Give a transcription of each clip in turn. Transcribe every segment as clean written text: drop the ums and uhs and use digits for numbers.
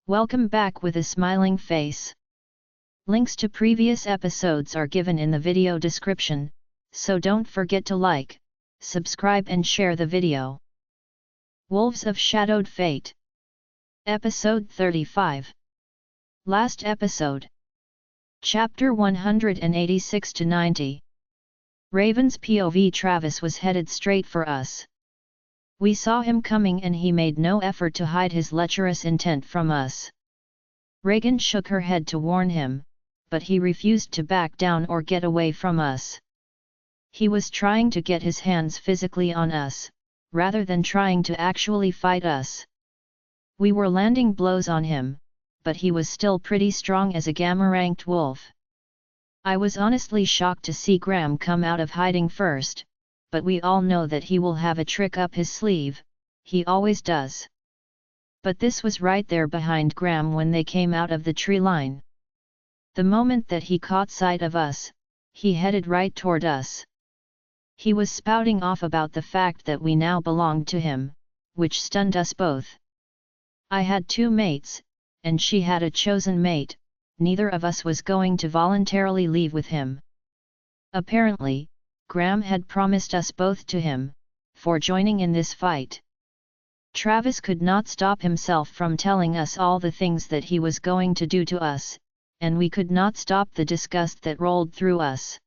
Welcome back with a smiling face. Links to previous episodes are given in the video description, so don't forget to like, subscribe and share the video. Wolves of Shadowed Fate. Episode 35. Last episode. Chapter 186-90. Raven's POV. Travis was headed straight for us. We saw him coming and he made no effort to hide his lecherous intent from us. Reagan shook her head to warn him, but he refused to back down or get away from us. He was trying to get his hands physically on us, rather than trying to actually fight us. We were landing blows on him, but he was still pretty strong as a Gamma-ranked wolf. I was honestly shocked to see Graham come out of hiding first, but we all know that he will have a trick up his sleeve, he always does. But this was right there behind Graham when they came out of the tree line. The moment that he caught sight of us, he headed right toward us. He was spouting off about the fact that we now belonged to him, which stunned us both. I had two mates, and she had a chosen mate, neither of us was going to voluntarily leave with him. Apparently, Graham had promised us both to him, for joining in this fight. Travis could not stop himself from telling us all the things that he was going to do to us, and we could not stop the disgust that rolled through us.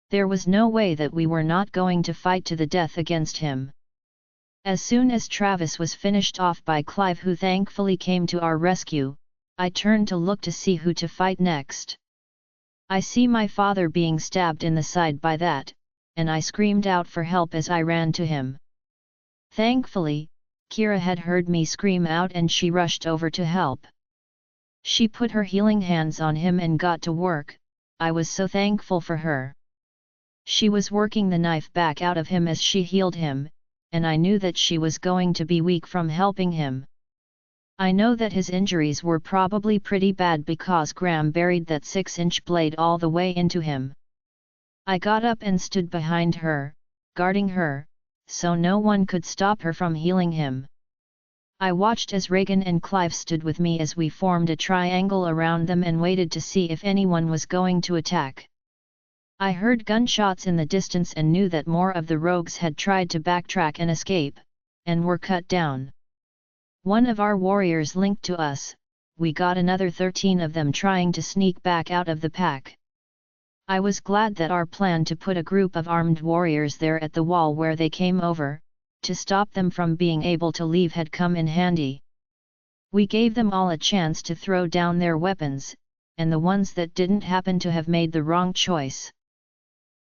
There was no way that we were not going to fight to the death against him. As soon as Travis was finished off by Clive, who thankfully came to our rescue, I turned to look to see who to fight next. I see my father being stabbed in the side by that, and I screamed out for help as I ran to him. Thankfully, Kira had heard me scream out and she rushed over to help. She put her healing hands on him and got to work. I was so thankful for her. She was working the knife back out of him as she healed him, and I knew that she was going to be weak from helping him. I know that his injuries were probably pretty bad because Graham buried that 6-inch blade all the way into him. I got up and stood behind her, guarding her, so no one could stop her from healing him. I watched as Reagan and Clive stood with me as we formed a triangle around them and waited to see if anyone was going to attack. I heard gunshots in the distance and knew that more of the rogues had tried to backtrack and escape, and were cut down. One of our warriors linked to us, we got another 13 of them trying to sneak back out of the pack. I was glad that our plan to put a group of armed warriors there at the wall where they came over, to stop them from being able to leave, had come in handy. We gave them all a chance to throw down their weapons, and the ones that didn't happen to have made the wrong choice.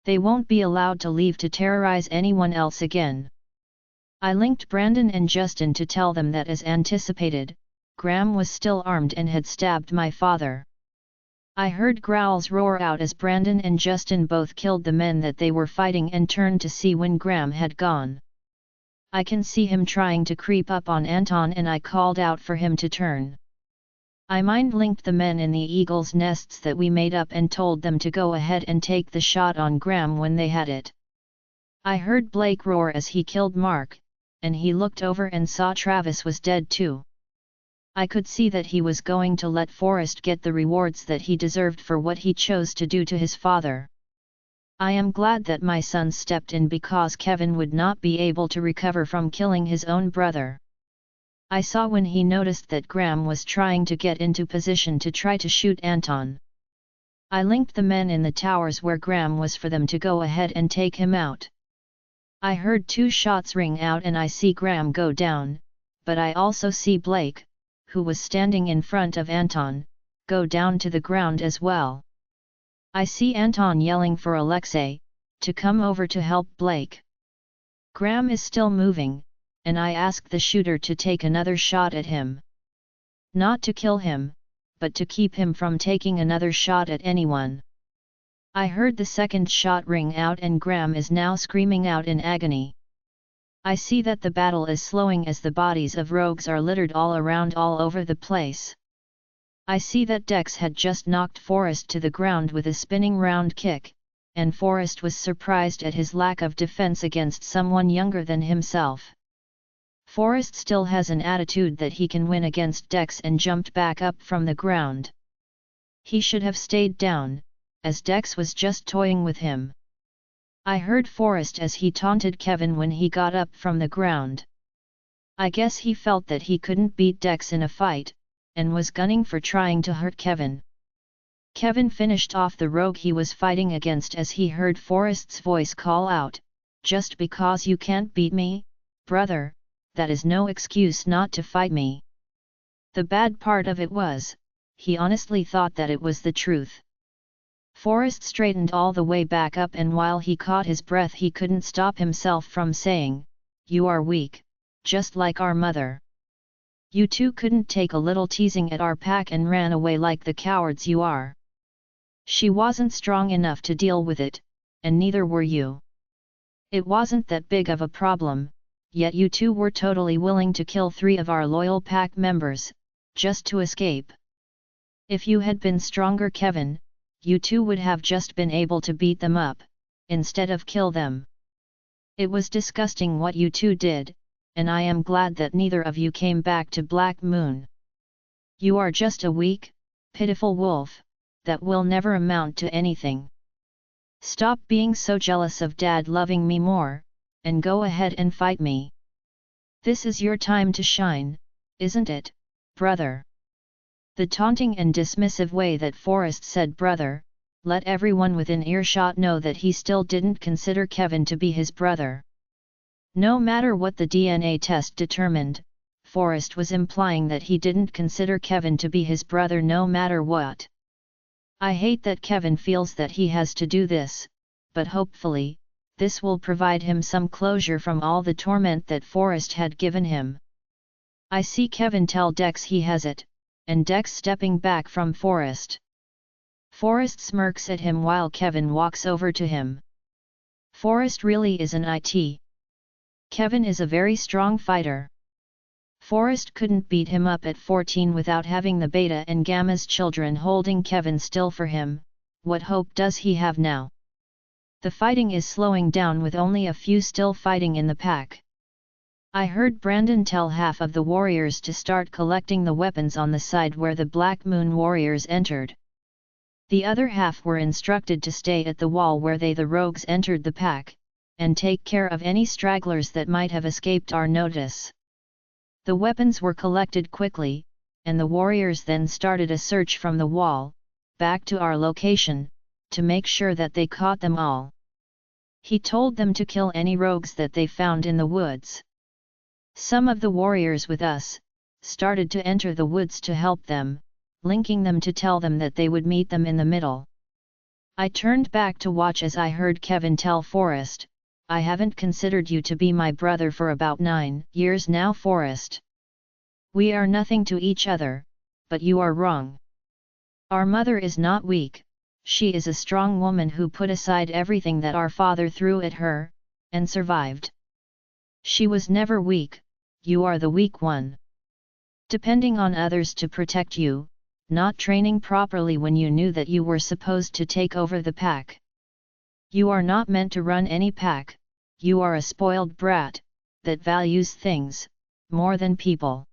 They won't be allowed to leave to terrorize anyone else again. I linked Brandon and Justin to tell them that, as anticipated, Graham was still armed and had stabbed my father. I heard growls roar out as Brandon and Justin both killed the men that they were fighting and turned to see when Graham had gone. I can see him trying to creep up on Anton and I called out for him to turn. I mind-linked the men in the eagles' nests that we made up and told them to go ahead and take the shot on Graham when they had it. I heard Blake roar as he killed Mark, and he looked over and saw Travis was dead too. I could see that he was going to let Forrest get the rewards that he deserved for what he chose to do to his father. I am glad that my son stepped in because Kevin would not be able to recover from killing his own brother. I saw when he noticed that Graham was trying to get into position to try to shoot Anton. I linked the men in the towers where Graham was for them to go ahead and take him out. I heard 2 shots ring out and I see Graham go down, but I also see Blake, who was standing in front of Anton, go down to the ground as well. I see Anton yelling for Alexei to come over to help Blake. Graham is still moving, and I ask the shooter to take another shot at him. Not to kill him, but to keep him from taking another shot at anyone. I heard the second shot ring out and Graham is now screaming out in agony. I see that the battle is slowing as the bodies of rogues are littered all around all over the place. I see that Dex had just knocked Forrest to the ground with a spinning round kick, and Forrest was surprised at his lack of defense against someone younger than himself. Forrest still has an attitude that he can win against Dex and jumped back up from the ground. He should have stayed down, as Dex was just toying with him. I heard Forrest as he taunted Kevin when he got up from the ground. I guess he felt that he couldn't beat Dex in a fight, and was gunning for trying to hurt Kevin. Kevin finished off the rogue he was fighting against as he heard Forrest's voice call out, "Just because you can't beat me, brother, that is no excuse not to fight me." The bad part of it was, he honestly thought that it was the truth. Forrest straightened all the way back up, and while he caught his breath he couldn't stop himself from saying, "You are weak, just like our mother. You two couldn't take a little teasing at our pack and ran away like the cowards you are. She wasn't strong enough to deal with it, and neither were you. It wasn't that big of a problem, yet you two were totally willing to kill 3 of our loyal pack members, just to escape. If you had been stronger, Kevin, you two would have just been able to beat them up, instead of kill them. It was disgusting what you two did, and I am glad that neither of you came back to Black Moon. You are just a weak, pitiful wolf, that will never amount to anything. Stop being so jealous of Dad loving me more, and go ahead and fight me. This is your time to shine, isn't it, brother?" The taunting and dismissive way that Forrest said brother, let everyone within earshot know that he still didn't consider Kevin to be his brother. No matter what the DNA test determined, Forrest was implying that he didn't consider Kevin to be his brother no matter what. I hate that Kevin feels that he has to do this, but hopefully, this will provide him some closure from all the torment that Forrest had given him. I see Kevin tell Dex he has it, and Dex stepping back from Forrest. Forrest smirks at him while Kevin walks over to him. Forrest really is an IT. Kevin is a very strong fighter. Forrest couldn't beat him up at 14 without having the Beta and Gamma's children holding Kevin still for him. What hope does he have now? The fighting is slowing down with only a few still fighting in the pack. I heard Brandon tell half of the warriors to start collecting the weapons on the side where the Black Moon warriors entered. The other half were instructed to stay at the wall where the rogues entered the pack, and take care of any stragglers that might have escaped our notice. The weapons were collected quickly, and the warriors then started a search from the wall, back to our location, to make sure that they caught them all. He told them to kill any rogues that they found in the woods. Some of the warriors with us started to enter the woods to help them, linking them to tell them that they would meet them in the middle. I turned back to watch as I heard Kevin tell Forrest, "I haven't considered you to be my brother for about 9 years now, Forrest. We are nothing to each other, but you are wrong. Our mother is not weak, she is a strong woman who put aside everything that our father threw at her, and survived. She was never weak, you are the weak one. Depending on others to protect you, not training properly when you knew that you were supposed to take over the pack. You are not meant to run any pack, you are a spoiled brat, that values things more than people.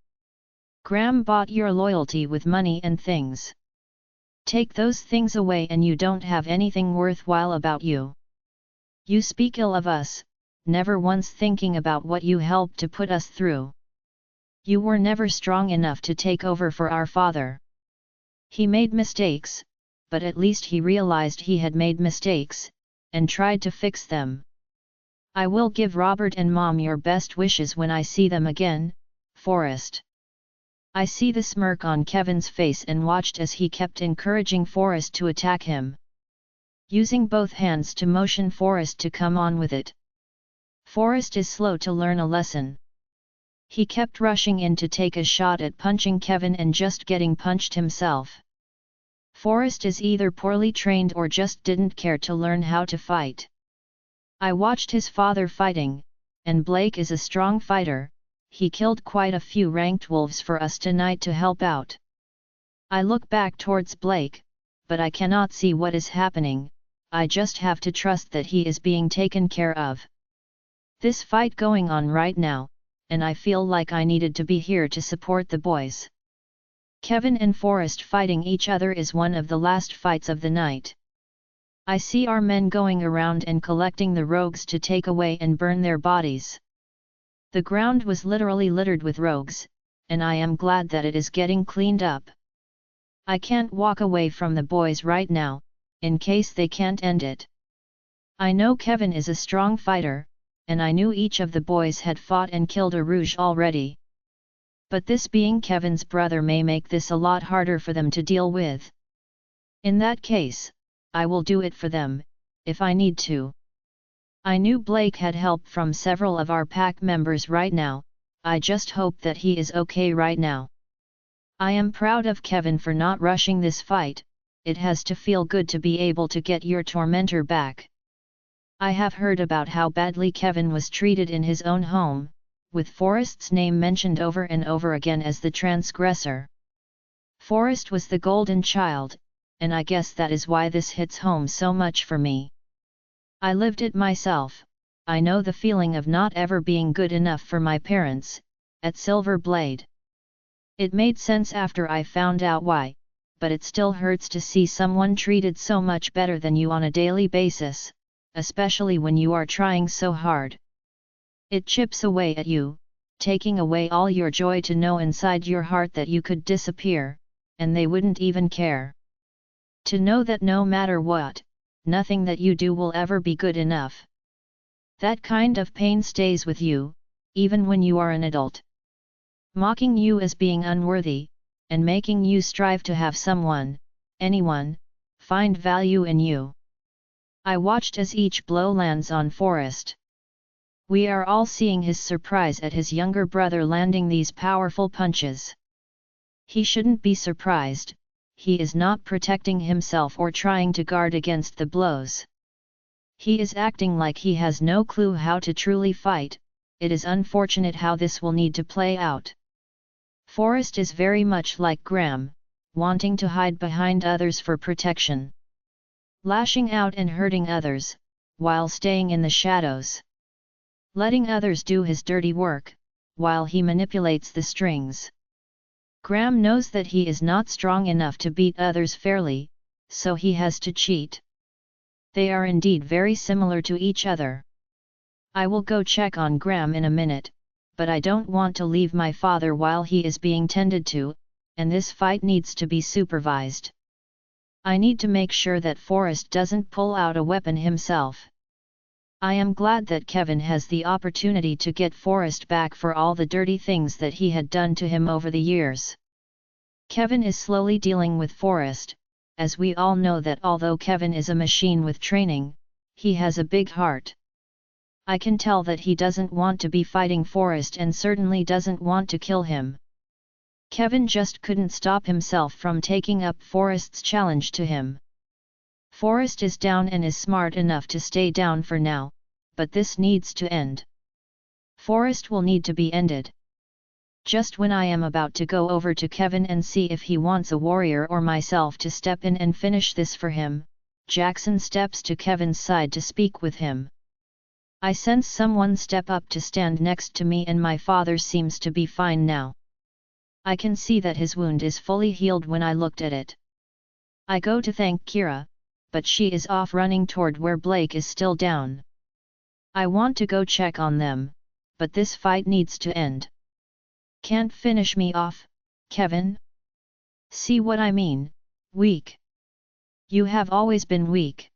Graham bought your loyalty with money and things. Take those things away and you don't have anything worthwhile about you. You speak ill of us, never once thinking about what you helped to put us through. You were never strong enough to take over for our father. He made mistakes, but at least he realized he had made mistakes, and tried to fix them. I will give Robert and Mom your best wishes when I see them again, Forrest." I see the smirk on Kevin's face and watched as he kept encouraging Forrest to attack him. Using both hands to motion Forrest to come on with it. Forrest is slow to learn a lesson. He kept rushing in to take a shot at punching Kevin and just getting punched himself. Forrest is either poorly trained or just didn't care to learn how to fight. I watched his father fighting, and Blake is a strong fighter. He killed quite a few ranked wolves for us tonight to help out. I look back towards Blake, but I cannot see what is happening, I just have to trust that he is being taken care of. This fight going on right now, and I feel like I needed to be here to support the boys. Kevin and Forrest fighting each other is one of the last fights of the night. I see our men going around and collecting the rogues to take away and burn their bodies. The ground was literally littered with rogues, and I am glad that it is getting cleaned up. I can't walk away from the boys right now, in case they can't end it. I know Kevin is a strong fighter, and I knew each of the boys had fought and killed a Rouge already. But this being Kevin's brother may make this a lot harder for them to deal with. In that case, I will do it for them, if I need to. I knew Blake had help from several of our pack members right now, I just hope that he is okay right now. I am proud of Kevin for not rushing this fight, it has to feel good to be able to get your tormentor back. I have heard about how badly Kevin was treated in his own home, with Forrest's name mentioned over and over again as the transgressor. Forrest was the golden child, and I guess that is why this hits home so much for me. I lived it myself, I know the feeling of not ever being good enough for my parents, at Silver Blade. It made sense after I found out why, but it still hurts to see someone treated so much better than you on a daily basis, especially when you are trying so hard. It chips away at you, taking away all your joy to know inside your heart that you could disappear, and they wouldn't even care. To know that no matter what, nothing that you do will ever be good enough. That kind of pain stays with you, even when you are an adult. Mocking you as being unworthy, and making you strive to have someone, anyone, find value in you. I watched as each blow lands on Forrest. We are all seeing his surprise at his younger brother landing these powerful punches. He shouldn't be surprised, he is not protecting himself or trying to guard against the blows. He is acting like he has no clue how to truly fight, it is unfortunate how this will need to play out. Forrest is very much like Graham, wanting to hide behind others for protection. Lashing out and hurting others, while staying in the shadows. Letting others do his dirty work, while he manipulates the strings. Graham knows that he is not strong enough to beat others fairly, so he has to cheat. They are indeed very similar to each other. I will go check on Graham in a minute, but I don't want to leave my father while he is being tended to, and this fight needs to be supervised. I need to make sure that Forrest doesn't pull out a weapon himself. I am glad that Kevin has the opportunity to get Forrest back for all the dirty things that he had done to him over the years. Kevin is slowly dealing with Forrest, as we all know that although Kevin is a machine with training, he has a big heart. I can tell that he doesn't want to be fighting Forrest and certainly doesn't want to kill him. Kevin just couldn't stop himself from taking up Forrest's challenge to him. Forrest is down and is smart enough to stay down for now, but this needs to end. Forrest will need to be ended. Just when I am about to go over to Kevin and see if he wants a warrior or myself to step in and finish this for him, Jackson steps to Kevin's side to speak with him. I sense someone step up to stand next to me and my father seems to be fine now. I can see that his wound is fully healed when I looked at it. I go to thank Kira, but she is off running toward where Blake is still down. I want to go check on them, but this fight needs to end. Can't finish me off, Kevin? See what I mean, weak. You have always been weak.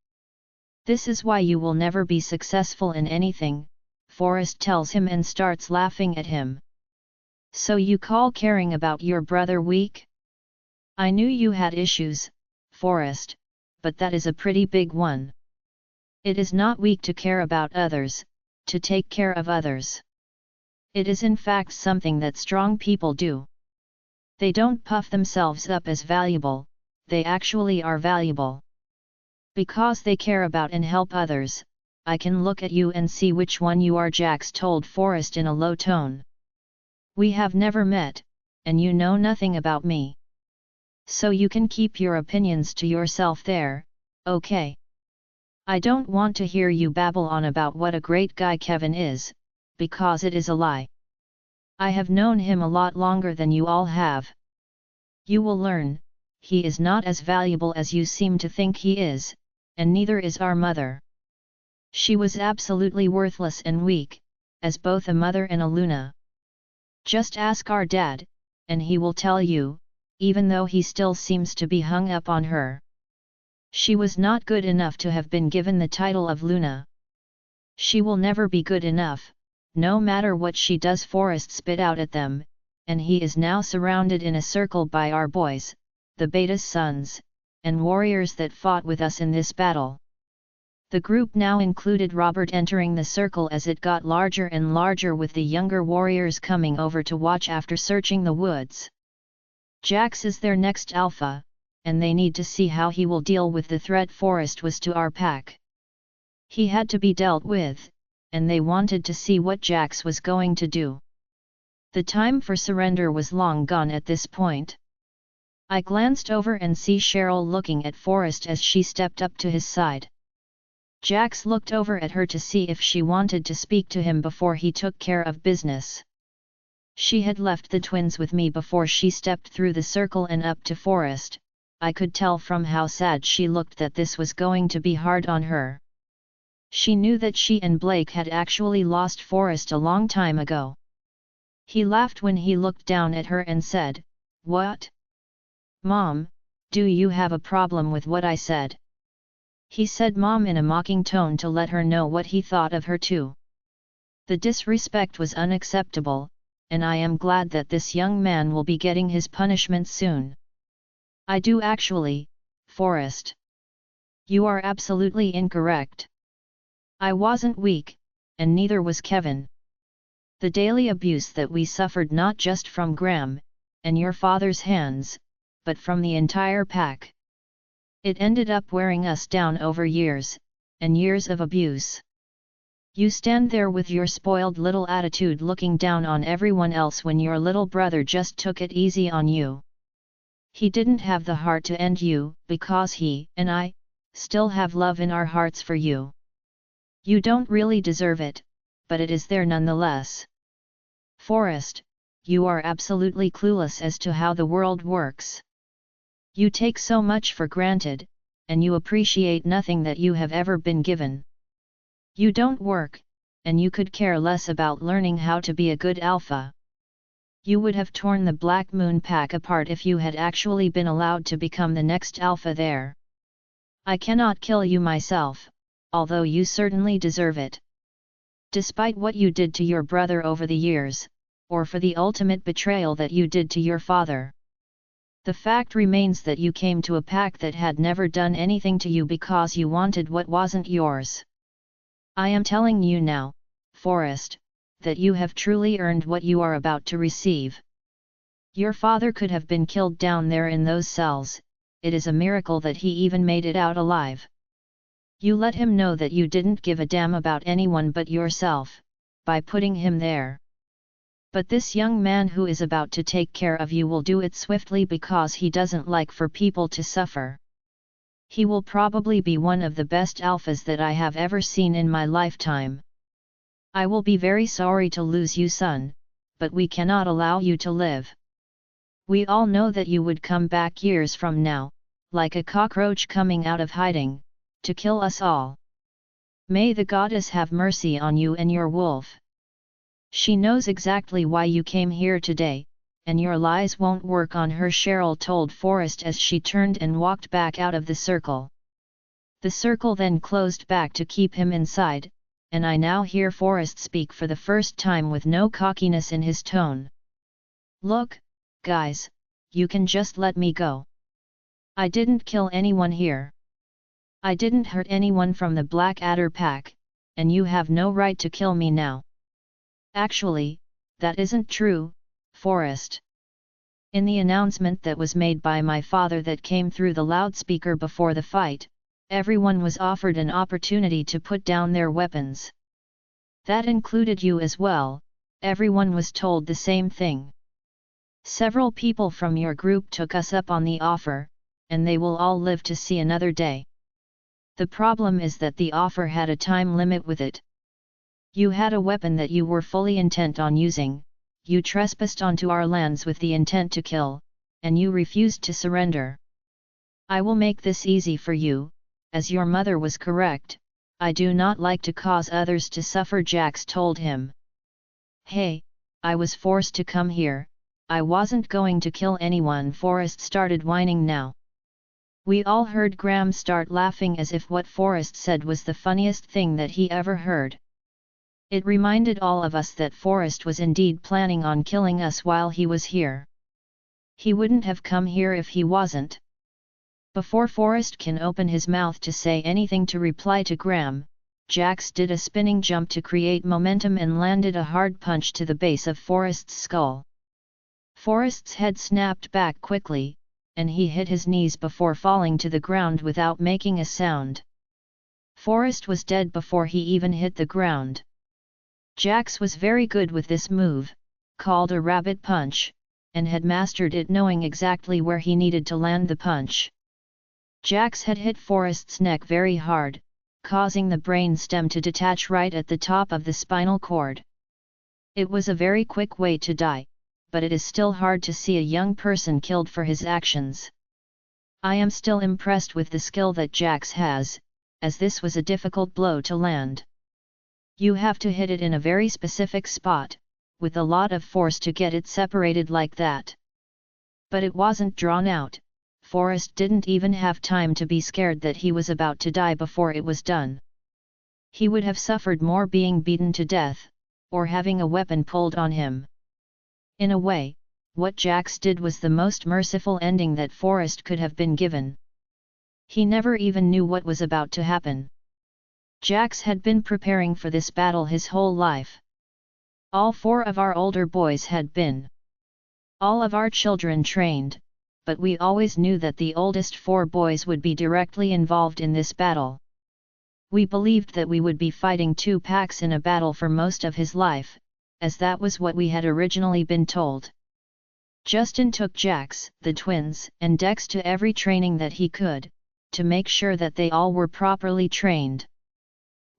This is why you will never be successful in anything, Forrest tells him and starts laughing at him. So you call caring about your brother weak? I knew you had issues, Forrest, but that is a pretty big one. It is not weak to care about others, to take care of others. It is in fact something that strong people do. They don't puff themselves up as valuable, they actually are valuable. Because they care about and help others, I can look at you and see which one you are, Jax told Forrest in a low tone. We have never met, and you know nothing about me. So you can keep your opinions to yourself there, okay? I don't want to hear you babble on about what a great guy Kevin is, because it is a lie. I have known him a lot longer than you all have. You will learn, he is not as valuable as you seem to think he is, and neither is our mother. She was absolutely worthless and weak, as both a mother and a Luna. Just ask our dad, and he will tell you, even though he still seems to be hung up on her. She was not good enough to have been given the title of Luna. She will never be good enough, no matter what she does. Forrest spit out at them, and he is now surrounded in a circle by our boys, the Beta's sons, and warriors that fought with us in this battle. The group now included Robert entering the circle as it got larger and larger, with the younger warriors coming over to watch after searching the woods. Jax is their next alpha, and they need to see how he will deal with the threat Forrest was to our pack. He had to be dealt with, and they wanted to see what Jax was going to do. The time for surrender was long gone at this point. I glanced over and see Cheryl looking at Forrest as she stepped up to his side. Jax looked over at her to see if she wanted to speak to him before he took care of business. She had left the twins with me before she stepped through the circle and up to Forrest. I could tell from how sad she looked that this was going to be hard on her. She knew that she and Blake had actually lost Forrest a long time ago. He laughed when he looked down at her and said, "What? Mom, do you have a problem with what I said?" He said Mom in a mocking tone to let her know what he thought of her too. The disrespect was unacceptable, and I am glad that this young man will be getting his punishment soon. I do actually, Forrest. You are absolutely incorrect. I wasn't weak, and neither was Kevin. The daily abuse that we suffered not just from Graham, and your father's hands, but from the entire pack. It ended up wearing us down over years, and years of abuse. You stand there with your spoiled little attitude looking down on everyone else when your little brother just took it easy on you. He didn't have the heart to end you, because he and I still have love in our hearts for you. You don't really deserve it, but it is there nonetheless. Forrest, you are absolutely clueless as to how the world works. You take so much for granted, and you appreciate nothing that you have ever been given. You don't work, and you could care less about learning how to be a good alpha. You would have torn the Black Moon Pack apart if you had actually been allowed to become the next alpha there. I cannot kill you myself, although you certainly deserve it. Despite what you did to your brother over the years, or for the ultimate betrayal that you did to your father. The fact remains that you came to a pack that had never done anything to you because you wanted what wasn't yours. I am telling you now, Forrest, that you have truly earned what you are about to receive. Your father could have been killed down there in those cells. It is a miracle that he even made it out alive. You let him know that you didn't give a damn about anyone but yourself, by putting him there. But this young man who is about to take care of you will do it swiftly because he doesn't like for people to suffer. He will probably be one of the best alphas that I have ever seen in my lifetime. I will be very sorry to lose you, son, but we cannot allow you to live. We all know that you would come back years from now, like a cockroach coming out of hiding, to kill us all. May the goddess have mercy on you and your wolf. She knows exactly why you came here today, and your lies won't work on her, Cheryl told Forrest as she turned and walked back out of the circle. The circle then closed back to keep him inside, and I now hear Forrest speak for the first time with no cockiness in his tone. Look, guys, you can just let me go. I didn't kill anyone here. I didn't hurt anyone from the Blackadder pack, and you have no right to kill me now. Actually, that isn't true, Forrest. In the announcement that was made by my father that came through the loudspeaker before the fight, everyone was offered an opportunity to put down their weapons. That included you as well. Everyone was told the same thing. Several people from your group took us up on the offer, and they will all live to see another day. The problem is that the offer had a time limit with it. You had a weapon that you were fully intent on using, you trespassed onto our lands with the intent to kill, and you refused to surrender. I will make this easy for you, as your mother was correct. I do not like to cause others to suffer, Jax told him. Hey, I was forced to come here, I wasn't going to kill anyone, Forrest started whining now. We all heard Graham start laughing as if what Forrest said was the funniest thing that he ever heard. It reminded all of us that Forrest was indeed planning on killing us while he was here. He wouldn't have come here if he wasn't. Before Forrest can open his mouth to say anything to reply to Graham, Jax did a spinning jump to create momentum and landed a hard punch to the base of Forrest's skull. Forrest's head snapped back quickly, and he hit his knees before falling to the ground without making a sound. Forrest was dead before he even hit the ground. Jax was very good with this move, called a rabbit punch, and had mastered it, knowing exactly where he needed to land the punch. Jax had hit Forrest's neck very hard, causing the brain stem to detach right at the top of the spinal cord. It was a very quick way to die, but it is still hard to see a young person killed for his actions. I am still impressed with the skill that Jax has, as this was a difficult blow to land. You have to hit it in a very specific spot, with a lot of force to get it separated like that. But it wasn't drawn out. Forrest didn't even have time to be scared that he was about to die before it was done. He would have suffered more being beaten to death, or having a weapon pulled on him. In a way, what Jax did was the most merciful ending that Forrest could have been given. He never even knew what was about to happen. Jax had been preparing for this battle his whole life. All 4 of our older boys had been. All of our children trained, but we always knew that the oldest 4 boys would be directly involved in this battle. We believed that we would be fighting 2 packs in a battle for most of his life, as that was what we had originally been told. Justin took Jax, the twins, and Dex to every training that he could, to make sure that they all were properly trained.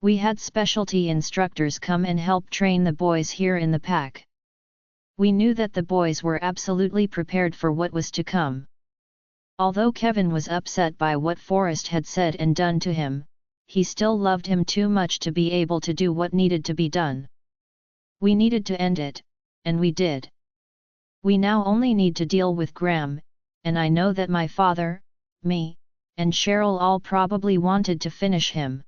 We had specialty instructors come and help train the boys here in the pack. We knew that the boys were absolutely prepared for what was to come. Although Kevin was upset by what Forrest had said and done to him, he still loved him too much to be able to do what needed to be done. We needed to end it, and we did. We now only need to deal with Graham, and I know that my father, me, and Cheryl all probably wanted to finish him.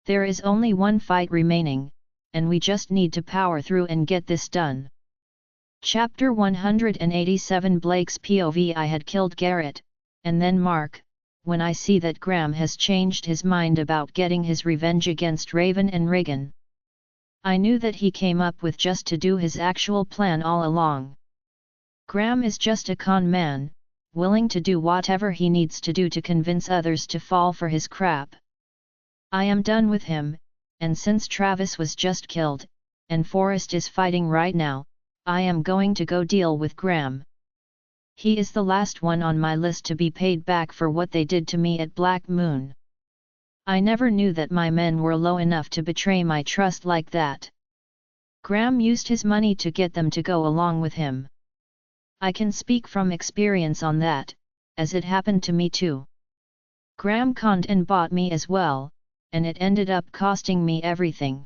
There is only one fight remaining, and we just need to power through and get this done. Chapter 187 Blake's POV. I had killed Garrett, and then Mark, when I see that Graham has changed his mind about getting his revenge against Raven and Regan. I knew that he came up with just to do his actual plan all along. Graham is just a con man, willing to do whatever he needs to do to convince others to fall for his crap. I am done with him, and since Travis was just killed, and Forrest is fighting right now, I am going to go deal with Graham. He is the last one on my list to be paid back for what they did to me at Black Moon. I never knew that my men were low enough to betray my trust like that. Graham used his money to get them to go along with him. I can speak from experience on that, as it happened to me too. Graham conned and bought me as well, and it ended up costing me everything.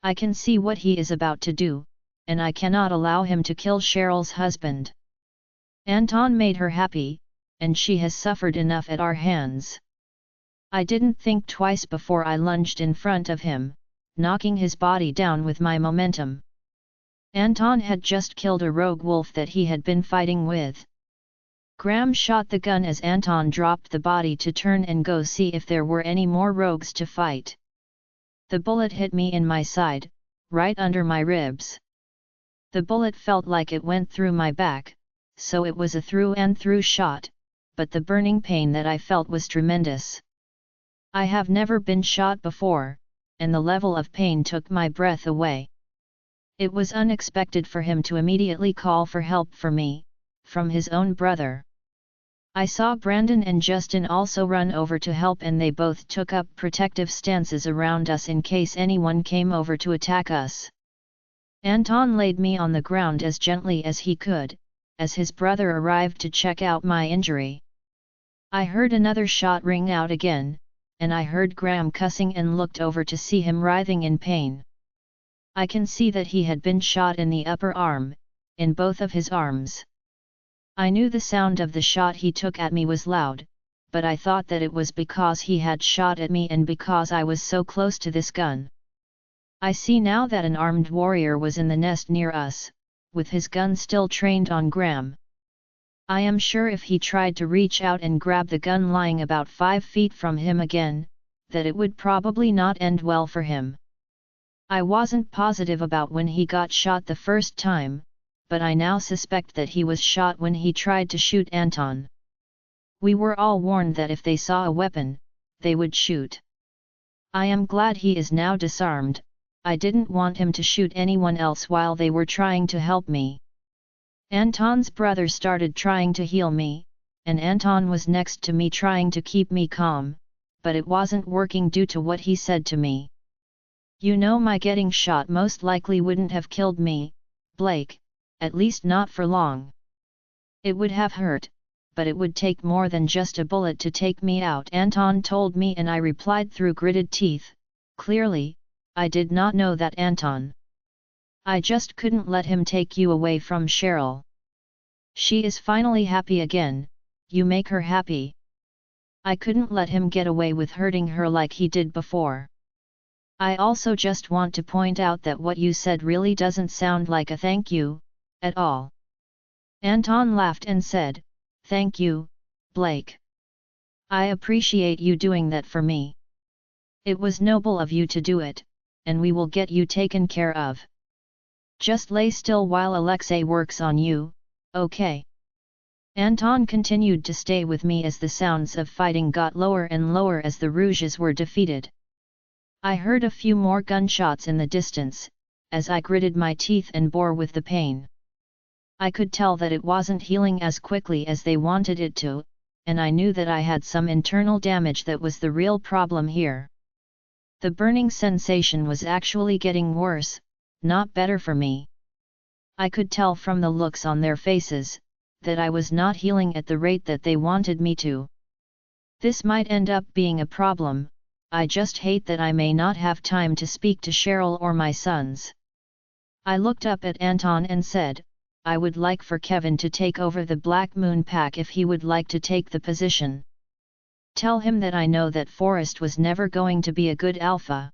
I can see what he is about to do, and I cannot allow him to kill Cheryl's husband. Anton made her happy, and she has suffered enough at our hands. I didn't think twice before I lunged in front of him, knocking his body down with my momentum. Anton had just killed a rogue wolf that he had been fighting with. Graham shot the gun as Anton dropped the body to turn and go see if there were any more rogues to fight. The bullet hit me in my side, right under my ribs. The bullet felt like it went through my back, so it was a through and through shot, but the burning pain that I felt was tremendous. I have never been shot before, and the level of pain took my breath away. It was unexpected for him to immediately call for help for me, from his own brother. I saw Brandon and Justin also run over to help, and they both took up protective stances around us in case anyone came over to attack us. Anton laid me on the ground as gently as he could, as his brother arrived to check out my injury. I heard another shot ring out again, and I heard Graham cussing and looked over to see him writhing in pain. I can see that he had been shot in the upper arm, in both of his arms. I knew the sound of the shot he took at me was loud, but I thought that it was because he had shot at me and because I was so close to this gun. I see now that an armed warrior was in the nest near us, with his gun still trained on Graham. I am sure if he tried to reach out and grab the gun lying about 5 feet from him again, that it would probably not end well for him. I wasn't positive about when he got shot the first time, but I now suspect that he was shot when he tried to shoot Anton. We were all warned that if they saw a weapon, they would shoot. I am glad he is now disarmed. I didn't want him to shoot anyone else while they were trying to help me. Anton's brother started trying to heal me, and Anton was next to me trying to keep me calm, but it wasn't working due to what he said to me. You know, my getting shot most likely wouldn't have killed me, Blake, at least not for long. It would have hurt, but it would take more than just a bullet to take me out, Anton told me, and I replied through gritted teeth, clearly, I did not know that, Anton. I just couldn't let him take you away from Cheryl. She is finally happy again, you make her happy. I couldn't let him get away with hurting her like he did before. I also just want to point out that what you said really doesn't sound like a thank you, at all. Anton laughed and said, thank you, Blake. I appreciate you doing that for me. It was noble of you to do it, and we will get you taken care of. Just lay still while Alexei works on you, okay? Anton continued to stay with me as the sounds of fighting got lower and lower as the Rouges were defeated. I heard a few more gunshots in the distance, as I gritted my teeth and bore with the pain. I could tell that it wasn't healing as quickly as they wanted it to, and I knew that I had some internal damage that was the real problem here. The burning sensation was actually getting worse, not better for me. I could tell from the looks on their faces, that I was not healing at the rate that they wanted me to. This might end up being a problem. I just hate that I may not have time to speak to Cheryl or my sons. I looked up at Anton and said, I would like for Kevin to take over the Black Moon Pack if he would like to take the position. Tell him that I know that Forrest was never going to be a good alpha.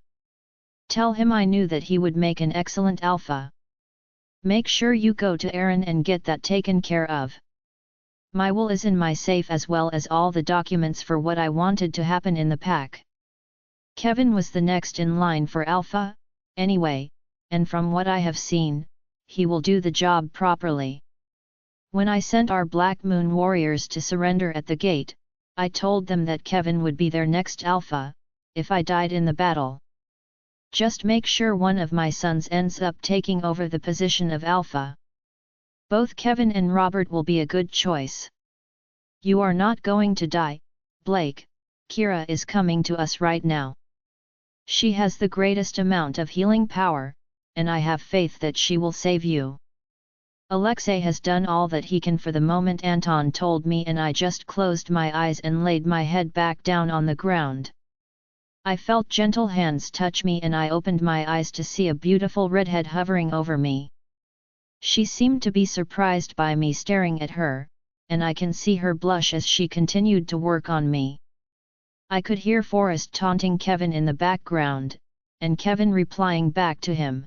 Tell him I knew that he would make an excellent alpha. Make sure you go to Aaron and get that taken care of. My will is in my safe as well as all the documents for what I wanted to happen in the pack. Kevin was the next in line for alpha, anyway, and from what I have seen, he will do the job properly. When I sent our Black Moon warriors to surrender at the gate, I told them that Kevin would be their next alpha, if I died in the battle. Just make sure one of my sons ends up taking over the position of alpha. Both Kevin and Robert will be a good choice. You are not going to die, Blake. Kira is coming to us right now. She has the greatest amount of healing power, and I have faith that she will save you. Alexei has done all that he can for the moment, Anton told me, and I just closed my eyes and laid my head back down on the ground. I felt gentle hands touch me and I opened my eyes to see a beautiful redhead hovering over me. She seemed to be surprised by me staring at her, and I can see her blush as she continued to work on me. I could hear Forrest taunting Kevin in the background, and Kevin replying back to him.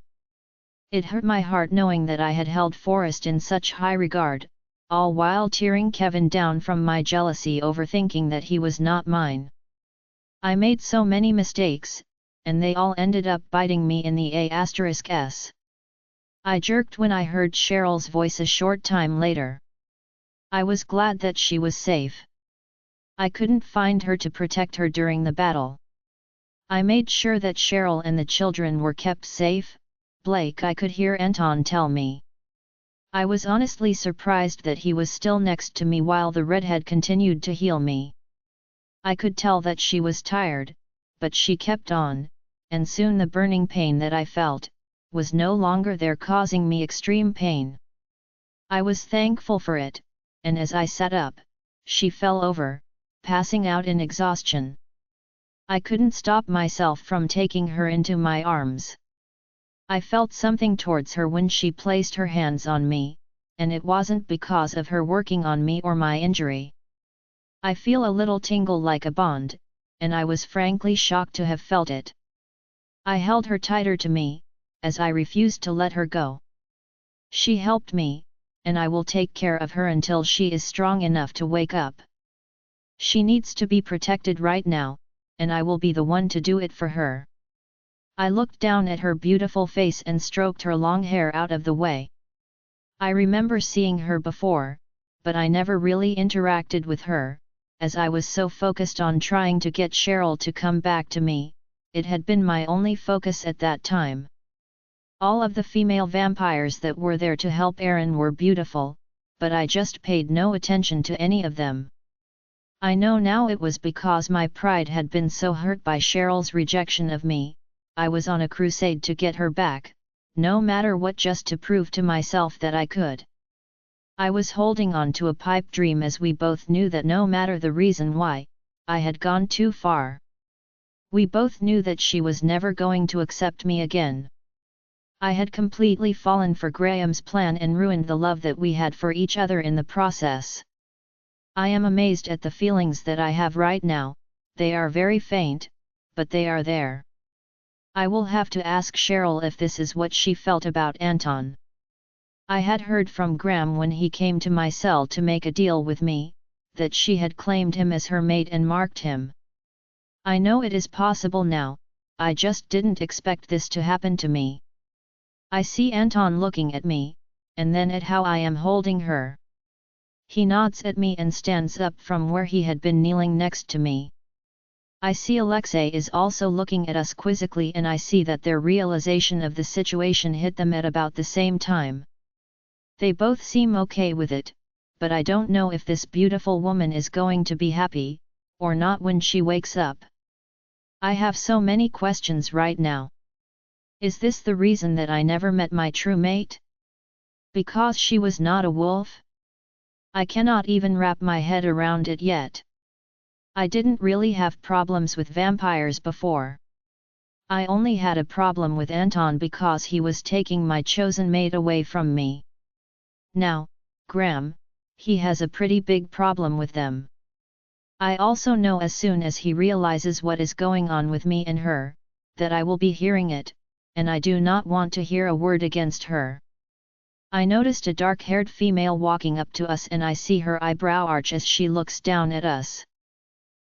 It hurt my heart knowing that I had held Forrest in such high regard, all while tearing Kevin down from my jealousy over thinking that he was not mine. I made so many mistakes, and they all ended up biting me in the ass. I jerked when I heard Cheryl's voice a short time later. I was glad that she was safe. I couldn't find her to protect her during the battle. I made sure that Cheryl and the children were kept safe, Blake, I could hear Anton tell me. I was honestly surprised that he was still next to me while the redhead continued to heal me. I could tell that she was tired, but she kept on, and soon the burning pain that I felt, was no longer there, causing me extreme pain. I was thankful for it, and as I sat up, she fell over, passing out in exhaustion. I couldn't stop myself from taking her into my arms. I felt something towards her when she placed her hands on me, and it wasn't because of her working on me or my injury. I feel a little tingle like a bond, and I was frankly shocked to have felt it. I held her tighter to me, as I refused to let her go. She helped me, and I will take care of her until she is strong enough to wake up. She needs to be protected right now, and I will be the one to do it for her. I looked down at her beautiful face and stroked her long hair out of the way. I remember seeing her before, but I never really interacted with her, as I was so focused on trying to get Cheryl to come back to me. It had been my only focus at that time. All of the female vampires that were there to help Erin were beautiful, but I just paid no attention to any of them. I know now it was because my pride had been so hurt by Cheryl's rejection of me. I was on a crusade to get her back, no matter what, just to prove to myself that I could. I was holding on to a pipe dream, as we both knew that no matter the reason why, I had gone too far. We both knew that she was never going to accept me again. I had completely fallen for Graham's plan and ruined the love that we had for each other in the process. I am amazed at the feelings that I have right now. They are very faint, but they are there. I will have to ask Cheryl if this is what she felt about Anton. I had heard from Graham when he came to my cell to make a deal with me, that she had claimed him as her mate and marked him. I know it is possible now, I just didn't expect this to happen to me. I see Anton looking at me, and then at how I am holding her. He nods at me and stands up from where he had been kneeling next to me. I see Alexei is also looking at us quizzically, and I see that their realization of the situation hit them at about the same time. They both seem okay with it, but I don't know if this beautiful woman is going to be happy, or not when she wakes up. I have so many questions right now. Is this the reason that I never met my true mate? Because she was not a wolf? I cannot even wrap my head around it yet. I didn't really have problems with vampires before. I only had a problem with Anton because he was taking my chosen mate away from me. Now, Graham, he has a pretty big problem with them. I also know as soon as he realizes what is going on with me and her, that I will be hearing it, and I do not want to hear a word against her. I noticed a dark-haired female walking up to us, and I see her eyebrow arch as she looks down at us.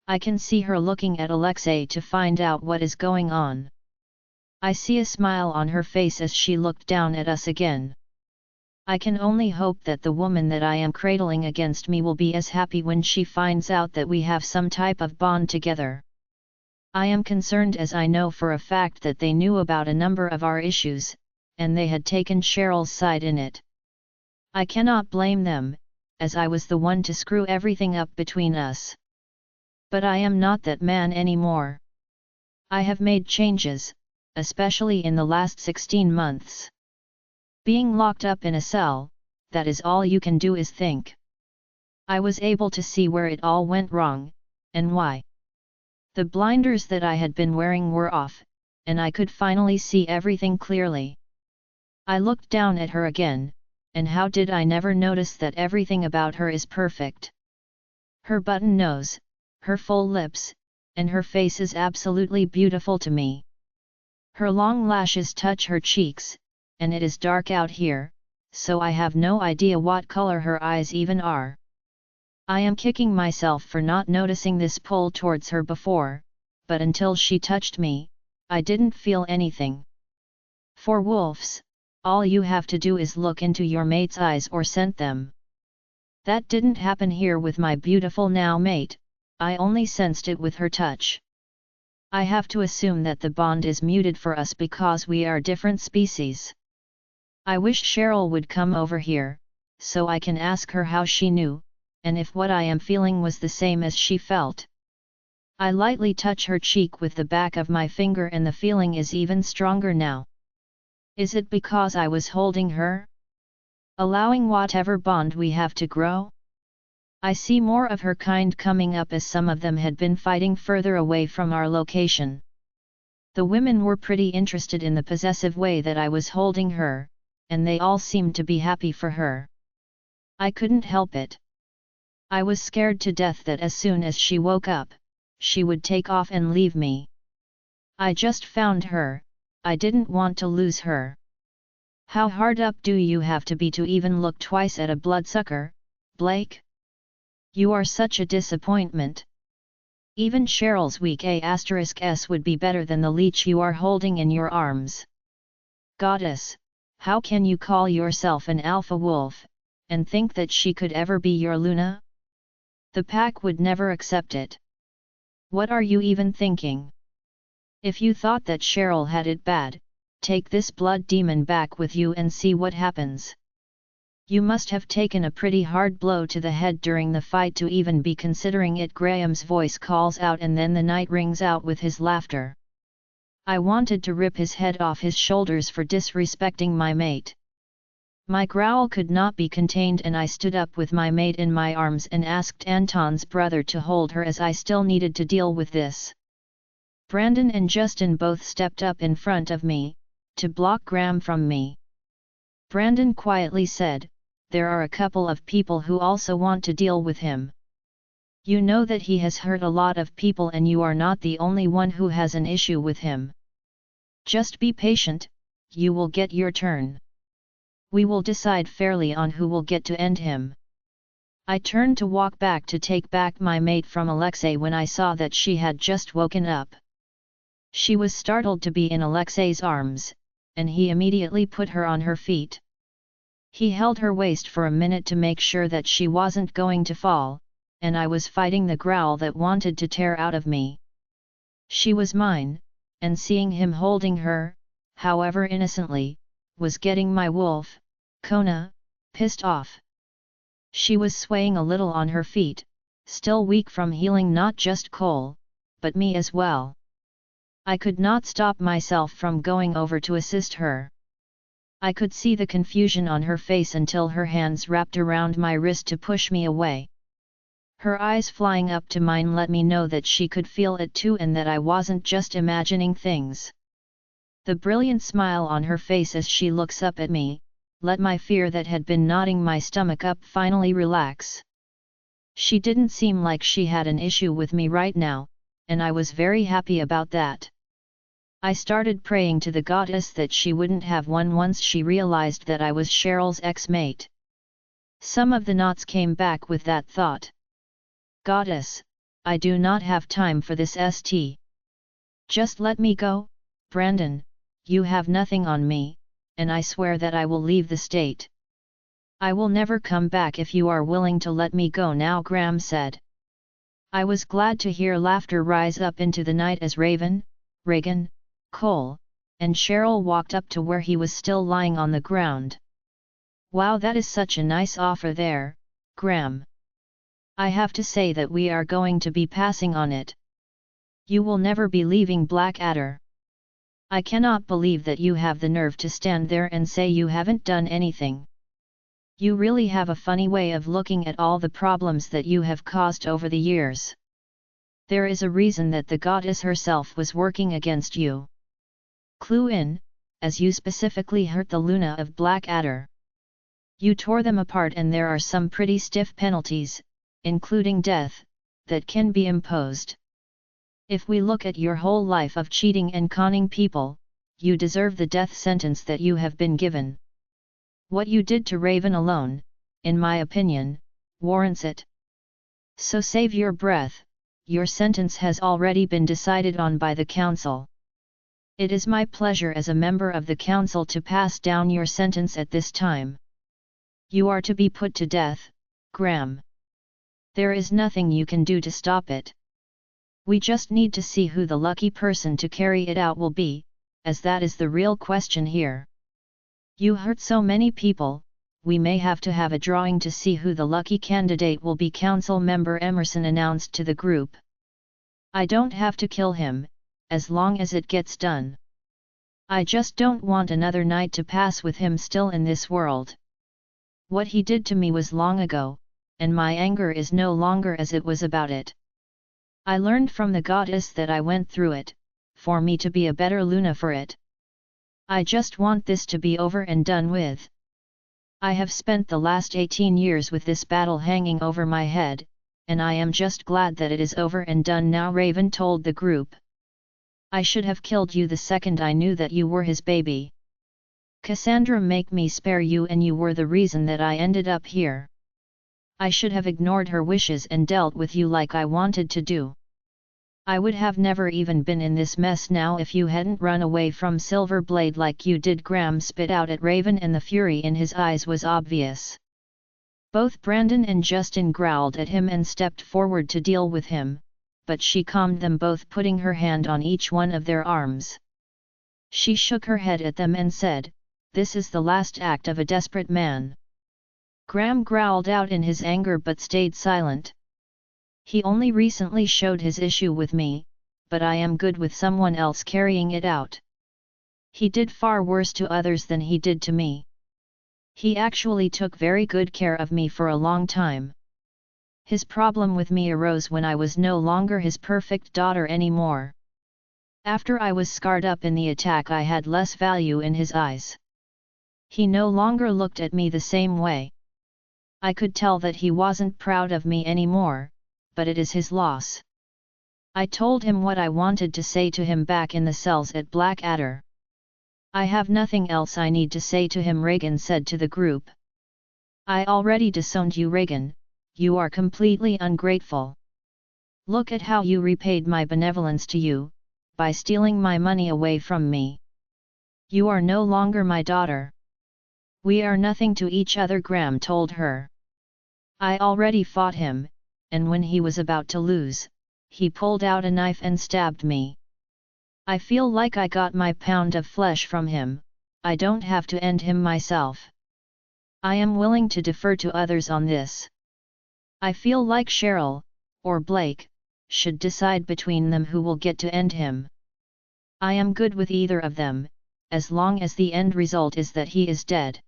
I can see her looking at Alexei to find out what is going on. I see a smile on her face as she looked down at us again. I can only hope that the woman that I am cradling against me will be as happy when she finds out that we have some type of bond together. I am concerned as I know for a fact that they knew about a number of our issues, and they had taken Cheryl's side in it. I cannot blame them, as I was the one to screw everything up between us. But I am not that man anymore. I have made changes, especially in the last 16 months. Being locked up in a cell, that is all you can do is think. I was able to see where it all went wrong, and why. The blinders that I had been wearing were off, and I could finally see everything clearly. I looked down at her again, and how did I never notice that everything about her is perfect? Her button nose, her full lips, and her face is absolutely beautiful to me. Her long lashes touch her cheeks, and it is dark out here, so I have no idea what color her eyes even are. I am kicking myself for not noticing this pull towards her before, but until she touched me, I didn't feel anything. For wolves, all you have to do is look into your mate's eyes or scent them. That didn't happen here with my beautiful now mate, I only sensed it with her touch. I have to assume that the bond is muted for us because we are different species. I wish Cheryl would come over here, so I can ask her how she knew, and if what I am feeling was the same as she felt. I lightly touch her cheek with the back of my finger, and the feeling is even stronger now. Is it because I was holding her? Allowing whatever bond we have to grow? I see more of her kind coming up as some of them had been fighting further away from our location. The women were pretty interested in the possessive way that I was holding her, and they all seemed to be happy for her. I couldn't help it. I was scared to death that as soon as she woke up, she would take off and leave me. I just found her, I didn't want to lose her. How hard up do you have to be to even look twice at a bloodsucker, Blake? You are such a disappointment. Even Cheryl's weak A*S would be better than the leech you are holding in your arms. Goddess, how can you call yourself an alpha wolf, and think that she could ever be your Luna? The pack would never accept it. What are you even thinking? If you thought that Cheryl had it bad, take this blood demon back with you and see what happens. You must have taken a pretty hard blow to the head during the fight to even be considering it. Graham's voice calls out and then the night rings out with his laughter. I wanted to rip his head off his shoulders for disrespecting my mate. My growl could not be contained and I stood up with my mate in my arms and asked Anton's brother to hold her as I still needed to deal with this. Brandon and Justin both stepped up in front of me, to block Graham from me. Brandon quietly said, "There are a couple of people who also want to deal with him. You know that he has hurt a lot of people and you are not the only one who has an issue with him. Just be patient, you will get your turn. We will decide fairly on who will get to end him." I turned to walk back to take back my mate from Alexei when I saw that she had just woken up. She was startled to be in Alexei's arms, and he immediately put her on her feet. He held her waist for a minute to make sure that she wasn't going to fall, and I was fighting the growl that wanted to tear out of me. She was mine, and seeing him holding her, however innocently, was getting my wolf, Kona, pissed off. She was swaying a little on her feet, still weak from healing not just Cole, but me as well. I could not stop myself from going over to assist her. I could see the confusion on her face until her hands wrapped around my wrist to push me away. Her eyes flying up to mine let me know that she could feel it too and that I wasn't just imagining things. The brilliant smile on her face as she looks up at me, let my fear that had been knotting my stomach up finally relax. She didn't seem like she had an issue with me right now, and I was very happy about that. I started praying to the goddess that she wouldn't have one once she realized that I was Cheryl's ex-mate. Some of the knots came back with that thought. Goddess, I do not have time for this st. Just let me go, Brandon, you have nothing on me, and I swear that I will leave the state. I will never come back if you are willing to let me go now, Graham said. I was glad to hear laughter rise up into the night as Raven, Reagan, Cole, and Cheryl walked up to where he was still lying on the ground. Wow, that is such a nice offer there, Graham. I have to say that we are going to be passing on it. You will never be leaving Blackadder. I cannot believe that you have the nerve to stand there and say you haven't done anything. You really have a funny way of looking at all the problems that you have caused over the years. There is a reason that the goddess herself was working against you. Clue in, as you specifically hurt the Luna of Blackadder. You tore them apart and there are some pretty stiff penalties, including death, that can be imposed. If we look at your whole life of cheating and conning people, you deserve the death sentence that you have been given. What you did to Raven alone, in my opinion, warrants it. So save your breath, your sentence has already been decided on by the council. It is my pleasure as a member of the council to pass down your sentence at this time. You are to be put to death, Graham. There is nothing you can do to stop it. We just need to see who the lucky person to carry it out will be, as that is the real question here. You hurt so many people, we may have to have a drawing to see who the lucky candidate will be, council member Emerson announced to the group. I don't have to kill him, as long as it gets done. I just don't want another night to pass with him still in this world. What he did to me was long ago, and my anger is no longer as it was about it. I learned from the goddess that I went through it, for me to be a better Luna for it. I just want this to be over and done with. I have spent the last 18 years with this battle hanging over my head, and I am just glad that it is over and done now, Raven told the group. I should have killed you the second I knew that you were his baby. Cassandra, make me spare you, and you were the reason that I ended up here. I should have ignored her wishes and dealt with you like I wanted to do. I would have never even been in this mess now if you hadn't run away from Silverblade like you did. Graham spit out at Raven, and the fury in his eyes was obvious. Both Brandon and Justin growled at him and stepped forward to deal with him, but she calmed them both, putting her hand on each one of their arms. She shook her head at them and said, "This is the last act of a desperate man." Graham growled out in his anger but stayed silent. He only recently showed his issue with me, but I am good with someone else carrying it out. He did far worse to others than he did to me. He actually took very good care of me for a long time. His problem with me arose when I was no longer his perfect daughter anymore. After I was scarred up in the attack, I had less value in his eyes. He no longer looked at me the same way. I could tell that he wasn't proud of me anymore, but it is his loss. I told him what I wanted to say to him back in the cells at Blackadder. I have nothing else I need to say to him, Reagan said to the group. I already disowned you, Reagan. You are completely ungrateful. Look at how you repaid my benevolence to you, by stealing my money away from me. You are no longer my daughter. We are nothing to each other, Graham told her. I already fought him, and when he was about to lose, he pulled out a knife and stabbed me. I feel like I got my pound of flesh from him. I don't have to end him myself. I am willing to defer to others on this. I feel like Cheryl, or Blake, should decide between them who will get to end him. I am good with either of them, as long as the end result is that he is dead.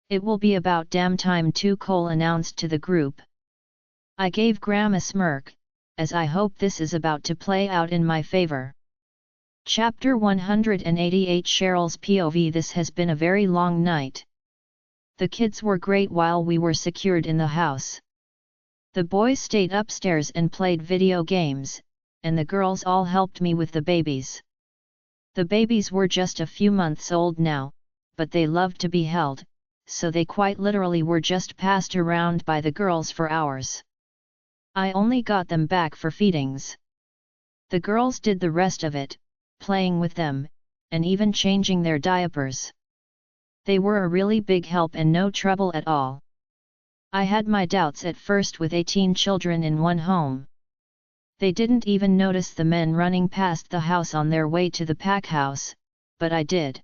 It will be about damn time too, Cole announced to the group. I gave Graham a smirk, as I hope this is about to play out in my favor. Chapter 188, Cheryl's POV. This has been a very long night. The kids were great while we were secured in the house. The boys stayed upstairs and played video games, and the girls all helped me with the babies. The babies were just a few months old now, but they loved to be held, so they quite literally were just passed around by the girls for hours. I only got them back for feedings. The girls did the rest of it, playing with them, and even changing their diapers. They were a really big help and no trouble at all. I had my doubts at first with 18 children in one home. They didn't even notice the men running past the house on their way to the pack house, but I did.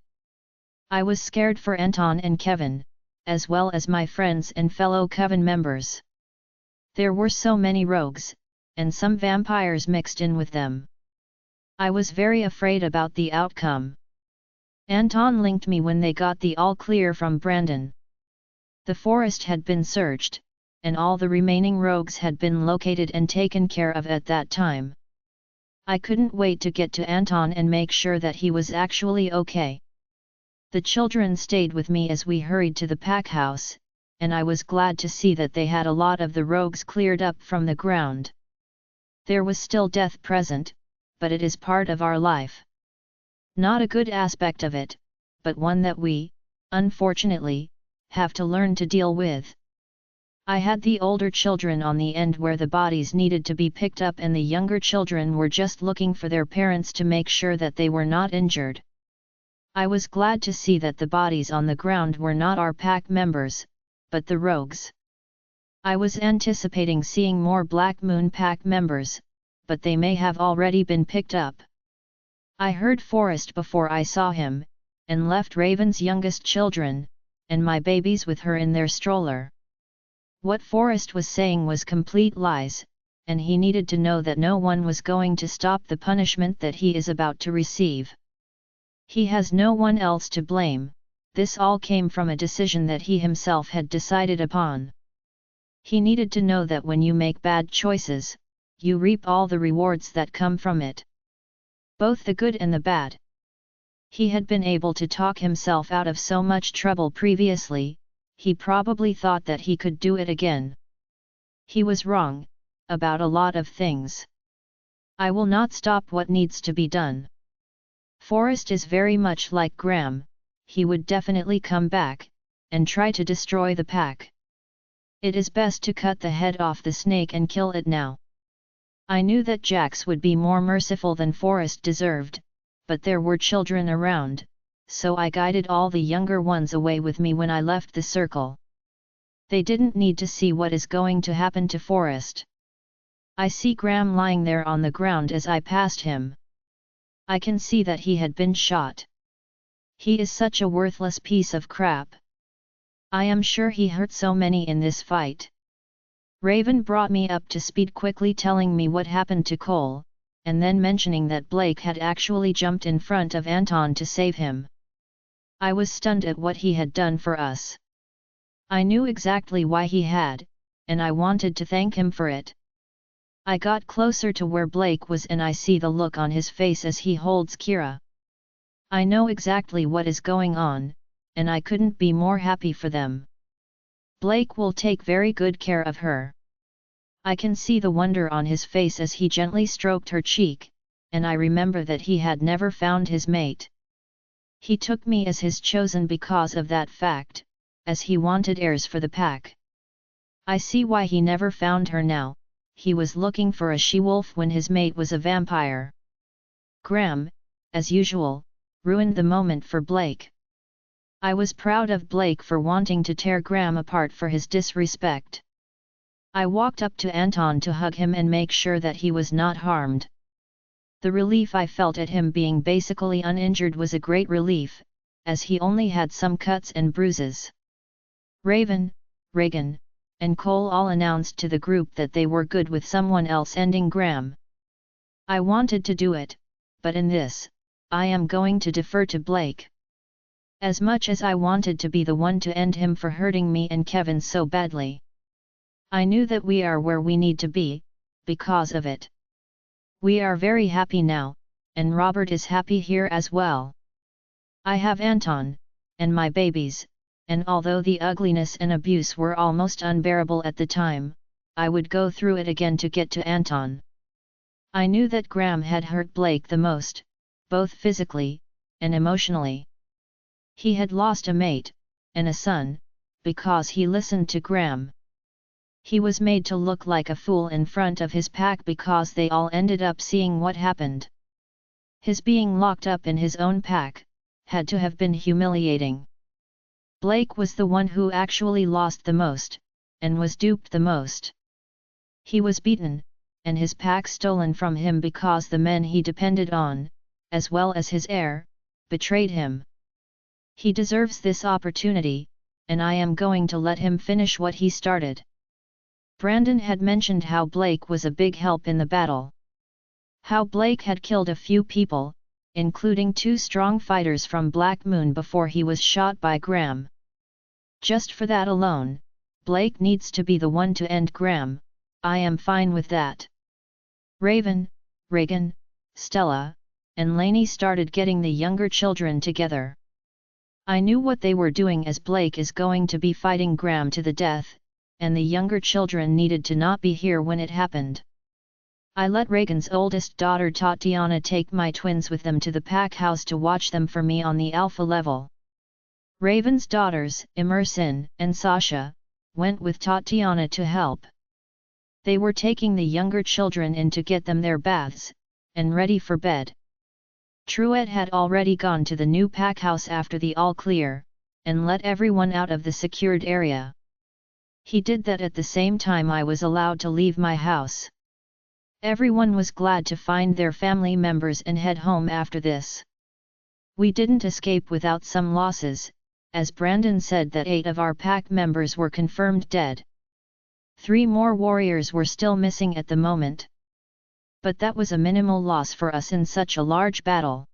I was scared for Anton and Kevin, as well as my friends and fellow Coven members. There were so many rogues, and some vampires mixed in with them. I was very afraid about the outcome. Anton linked me when they got the all clear from Brandon. The forest had been searched, and all the remaining rogues had been located and taken care of at that time. I couldn't wait to get to Anton and make sure that he was actually okay. The children stayed with me as we hurried to the pack house, and I was glad to see that they had a lot of the rogues cleared up from the ground. There was still death present, but it is part of our life. Not a good aspect of it, but one that we, unfortunately, have to learn to deal with. I had the older children on the end where the bodies needed to be picked up, and the younger children were just looking for their parents to make sure that they were not injured. I was glad to see that the bodies on the ground were not our pack members, but the rogues. I was anticipating seeing more Black Moon pack members, but they may have already been picked up. I heard Forrest before I saw him, and left Raven's youngest children, and my babies with her in their stroller. What Forrest was saying was complete lies, and he needed to know that no one was going to stop the punishment that he is about to receive. He has no one else to blame, this all came from a decision that he himself had decided upon. He needed to know that when you make bad choices, you reap all the rewards that come from it. Both the good and the bad. He had been able to talk himself out of so much trouble previously, he probably thought that he could do it again. He was wrong, about a lot of things. I will not stop what needs to be done. Forrest is very much like Graham, he would definitely come back, and try to destroy the pack. It is best to cut the head off the snake and kill it now. I knew that Jax would be more merciful than Forrest deserved, but there were children around, so I guided all the younger ones away with me when I left the circle. They didn't need to see what is going to happen to Forrest. I see Graham lying there on the ground as I passed him. I can see that he had been shot. He is such a worthless piece of crap. I am sure he hurt so many in this fight. Raven brought me up to speed, quickly telling me what happened to Cole, and then mentioning that Blake had actually jumped in front of Anton to save him. I was stunned at what he had done for us. I knew exactly why he had, and I wanted to thank him for it. I got closer to where Blake was and I see the look on his face as he holds Kira. I know exactly what is going on, and I couldn't be more happy for them. Blake will take very good care of her. I can see the wonder on his face as he gently stroked her cheek, and I remember that he had never found his mate. He took me as his chosen because of that fact, as he wanted heirs for the pack. I see why he never found her now, he was looking for a she-wolf when his mate was a vampire. Graham, as usual, ruined the moment for Blake. I was proud of Blake for wanting to tear Graham apart for his disrespect. I walked up to Anton to hug him and make sure that he was not harmed. The relief I felt at him being basically uninjured was a great relief, as he only had some cuts and bruises. Raven, Reagan, and Cole all announced to the group that they were good with someone else ending Graham. I wanted to do it, but in this, I am going to defer to Blake. As much as I wanted to be the one to end him for hurting me and Kevin so badly. I knew that we are where we need to be, because of it. We are very happy now, and Robert is happy here as well. I have Anton, and my babies, and although the ugliness and abuse were almost unbearable at the time, I would go through it again to get to Anton. I knew that Graham had hurt Blake the most, both physically, and emotionally. He had lost a mate, and a son, because he listened to Graham. He was made to look like a fool in front of his pack because they all ended up seeing what happened. His being locked up in his own pack, had to have been humiliating. Blake was the one who actually lost the most, and was duped the most. He was beaten, and his pack stolen from him because the men he depended on, as well as his heir, betrayed him. He deserves this opportunity, and I am going to let him finish what he started. Brandon had mentioned how Blake was a big help in the battle. How Blake had killed a few people, including 2 strong fighters from Black Moon before he was shot by Graham. Just for that alone, Blake needs to be the one to end Graham. I am fine with that. Raven, Reagan, Stella, and Lainey started getting the younger children together. I knew what they were doing as Blake is going to be fighting Graham to the death, and the younger children needed to not be here when it happened. I let Reagan's oldest daughter Tatiana take my twins with them to the pack house to watch them for me on the alpha level. Raven's daughters, Emerson and Sasha, went with Tatiana to help. They were taking the younger children in to get them their baths, and ready for bed. Truett had already gone to the new pack house after the all clear, and let everyone out of the secured area. He did that at the same time I was allowed to leave my house. Everyone was glad to find their family members and head home after this. We didn't escape without some losses, as Brandon said that 8 of our pack members were confirmed dead. 3 more warriors were still missing at the moment. But that was a minimal loss for us in such a large battle.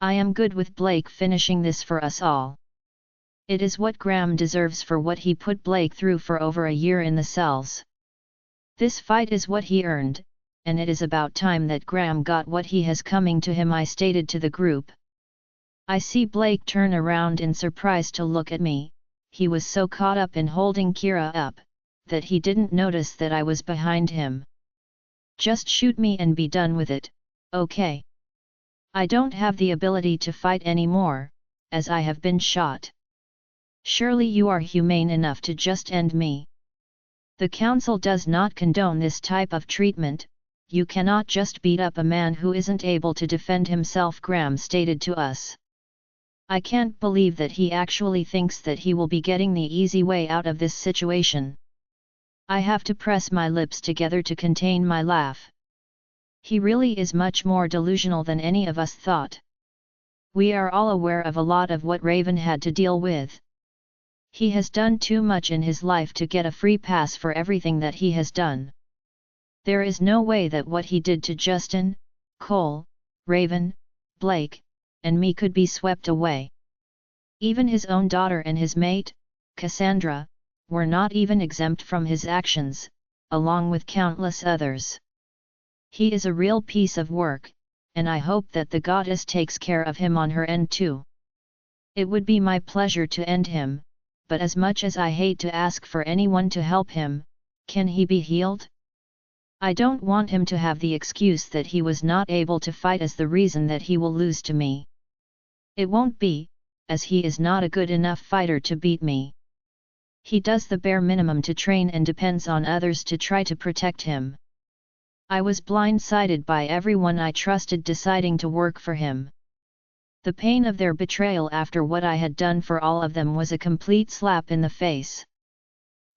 I am good with Blake finishing this for us all. It is what Graham deserves for what he put Blake through for over a year in the cells. This fight is what he earned, and it is about time that Graham got what he has coming to him, I stated to the group. I see Blake turn around in surprise to look at me. He was so caught up in holding Kira up, that he didn't notice that I was behind him. Just shoot me and be done with it, okay? I don't have the ability to fight anymore, as I have been shot. Surely you are humane enough to just end me. The council does not condone this type of treatment. You cannot just beat up a man who isn't able to defend himself, Graham stated to us. I can't believe that he actually thinks that he will be getting the easy way out of this situation. I have to press my lips together to contain my laugh. He really is much more delusional than any of us thought. We are all aware of a lot of what Raven had to deal with. He has done too much in his life to get a free pass for everything that he has done. There is no way that what he did to Justin, Cole, Raven, Blake, and me could be swept away. Even his own daughter and his mate, Cassandra, were not even exempt from his actions, along with countless others. He is a real piece of work, and I hope that the goddess takes care of him on her end too. It would be my pleasure to end him, but as much as I hate to ask for anyone to help him, can he be healed? I don't want him to have the excuse that he was not able to fight as the reason that he will lose to me. It won't be, as he is not a good enough fighter to beat me. He does the bare minimum to train and depends on others to try to protect him. I was blindsided by everyone I trusted deciding to work for him. The pain of their betrayal after what I had done for all of them was a complete slap in the face.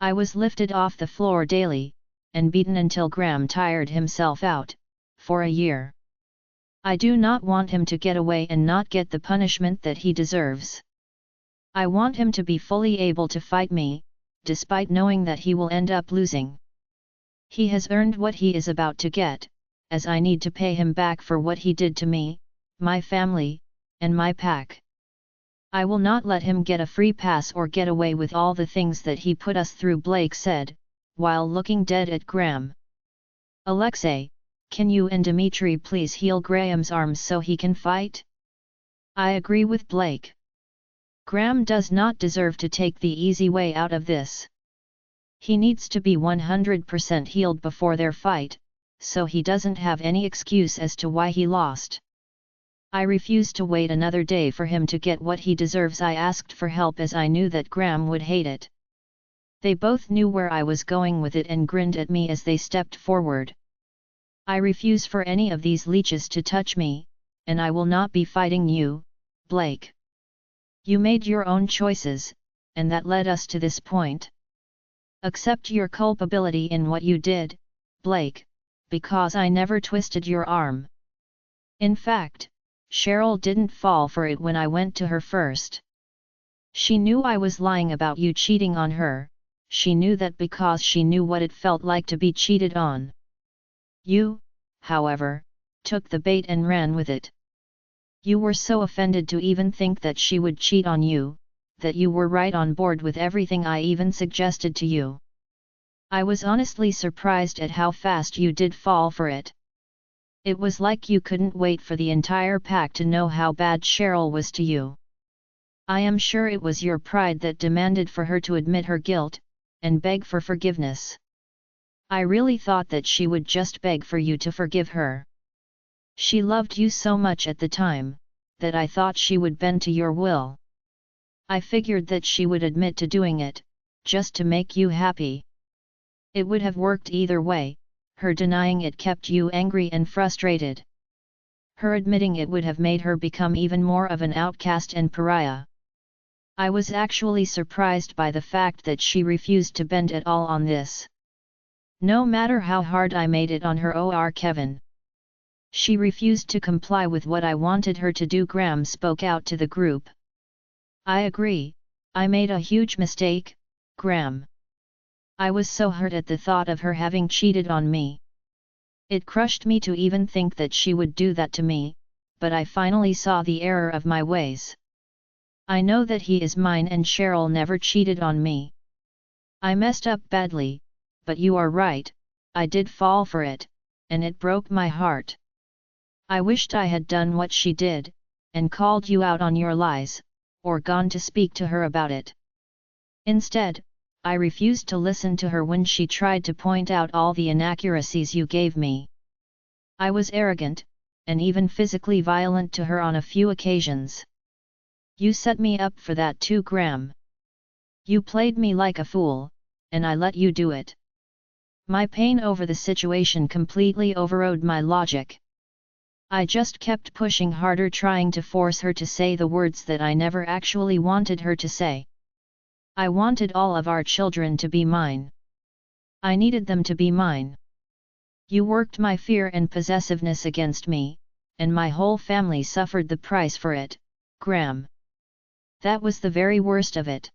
I was lifted off the floor daily, and beaten until Graham tired himself out, for a year. I do not want him to get away and not get the punishment that he deserves. I want him to be fully able to fight me, despite knowing that he will end up losing. He has earned what he is about to get, as I need to pay him back for what he did to me, my family, and my pack. I will not let him get a free pass or get away with all the things that he put us through, Blake said, while looking dead at Graham. Alexei, can you and Dimitri please heal Graham's arms so he can fight? I agree with Blake. Graham does not deserve to take the easy way out of this. He needs to be 100% healed before their fight, so he doesn't have any excuse as to why he lost. I refused to wait another day for him to get what he deserves. I asked for help as I knew that Graham would hate it. They both knew where I was going with it and grinned at me as they stepped forward. I refuse for any of these leeches to touch me, and I will not be fighting you, Blake. You made your own choices, and that led us to this point. Accept your culpability in what you did, Blake, because I never twisted your arm. In fact, Cheryl didn't fall for it when I went to her first. She knew I was lying about you cheating on her. She knew that because she knew what it felt like to be cheated on. You, however, took the bait and ran with it. You were so offended to even think that she would cheat on you, that you were right on board with everything I even suggested to you. I was honestly surprised at how fast you did fall for it. It was like you couldn't wait for the entire pack to know how bad Cheryl was to you. I am sure it was your pride that demanded for her to admit her guilt, and beg for forgiveness. I really thought that she would just beg for you to forgive her. She loved you so much at the time, that I thought she would bend to your will. I figured that she would admit to doing it, just to make you happy. It would have worked either way. Her denying it kept you angry and frustrated. Her admitting it would have made her become even more of an outcast and pariah. I was actually surprised by the fact that she refused to bend at all on this. No matter how hard I made it on her or Kevin. She refused to comply with what I wanted her to do. Graham spoke out to the group. I agree, I made a huge mistake, Graham. I was so hurt at the thought of her having cheated on me. It crushed me to even think that she would do that to me, but I finally saw the error of my ways. I know that he is mine and Cheryl never cheated on me. I messed up badly, but you are right, I did fall for it, and it broke my heart. I wished I had done what she did, and called you out on your lies, or gone to speak to her about it. Instead, I refused to listen to her when she tried to point out all the inaccuracies you gave me. I was arrogant, and even physically violent to her on a few occasions. You set me up for that too, Graham. You played me like a fool, and I let you do it. My pain over the situation completely overrode my logic. I just kept pushing harder, trying to force her to say the words that I never actually wanted her to say. I wanted all of our children to be mine. I needed them to be mine. You worked my fear and possessiveness against me, and my whole family suffered the price for it, Graham. That was the very worst of it.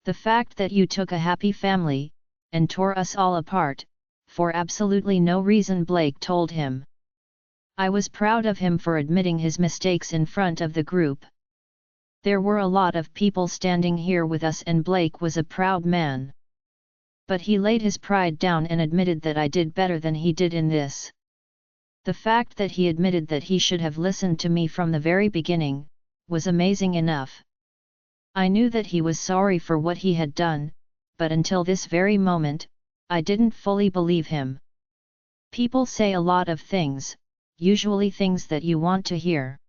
The fact that you took a happy family, and tore us all apart, for absolutely no reason, Blake told him. I was proud of him for admitting his mistakes in front of the group. There were a lot of people standing here with us and Blake was a proud man. But he laid his pride down and admitted that I did better than he did in this. The fact that he admitted that he should have listened to me from the very beginning, was amazing enough. I knew that he was sorry for what he had done, but until this very moment, I didn't fully believe him. People say a lot of things, usually things that you want to hear.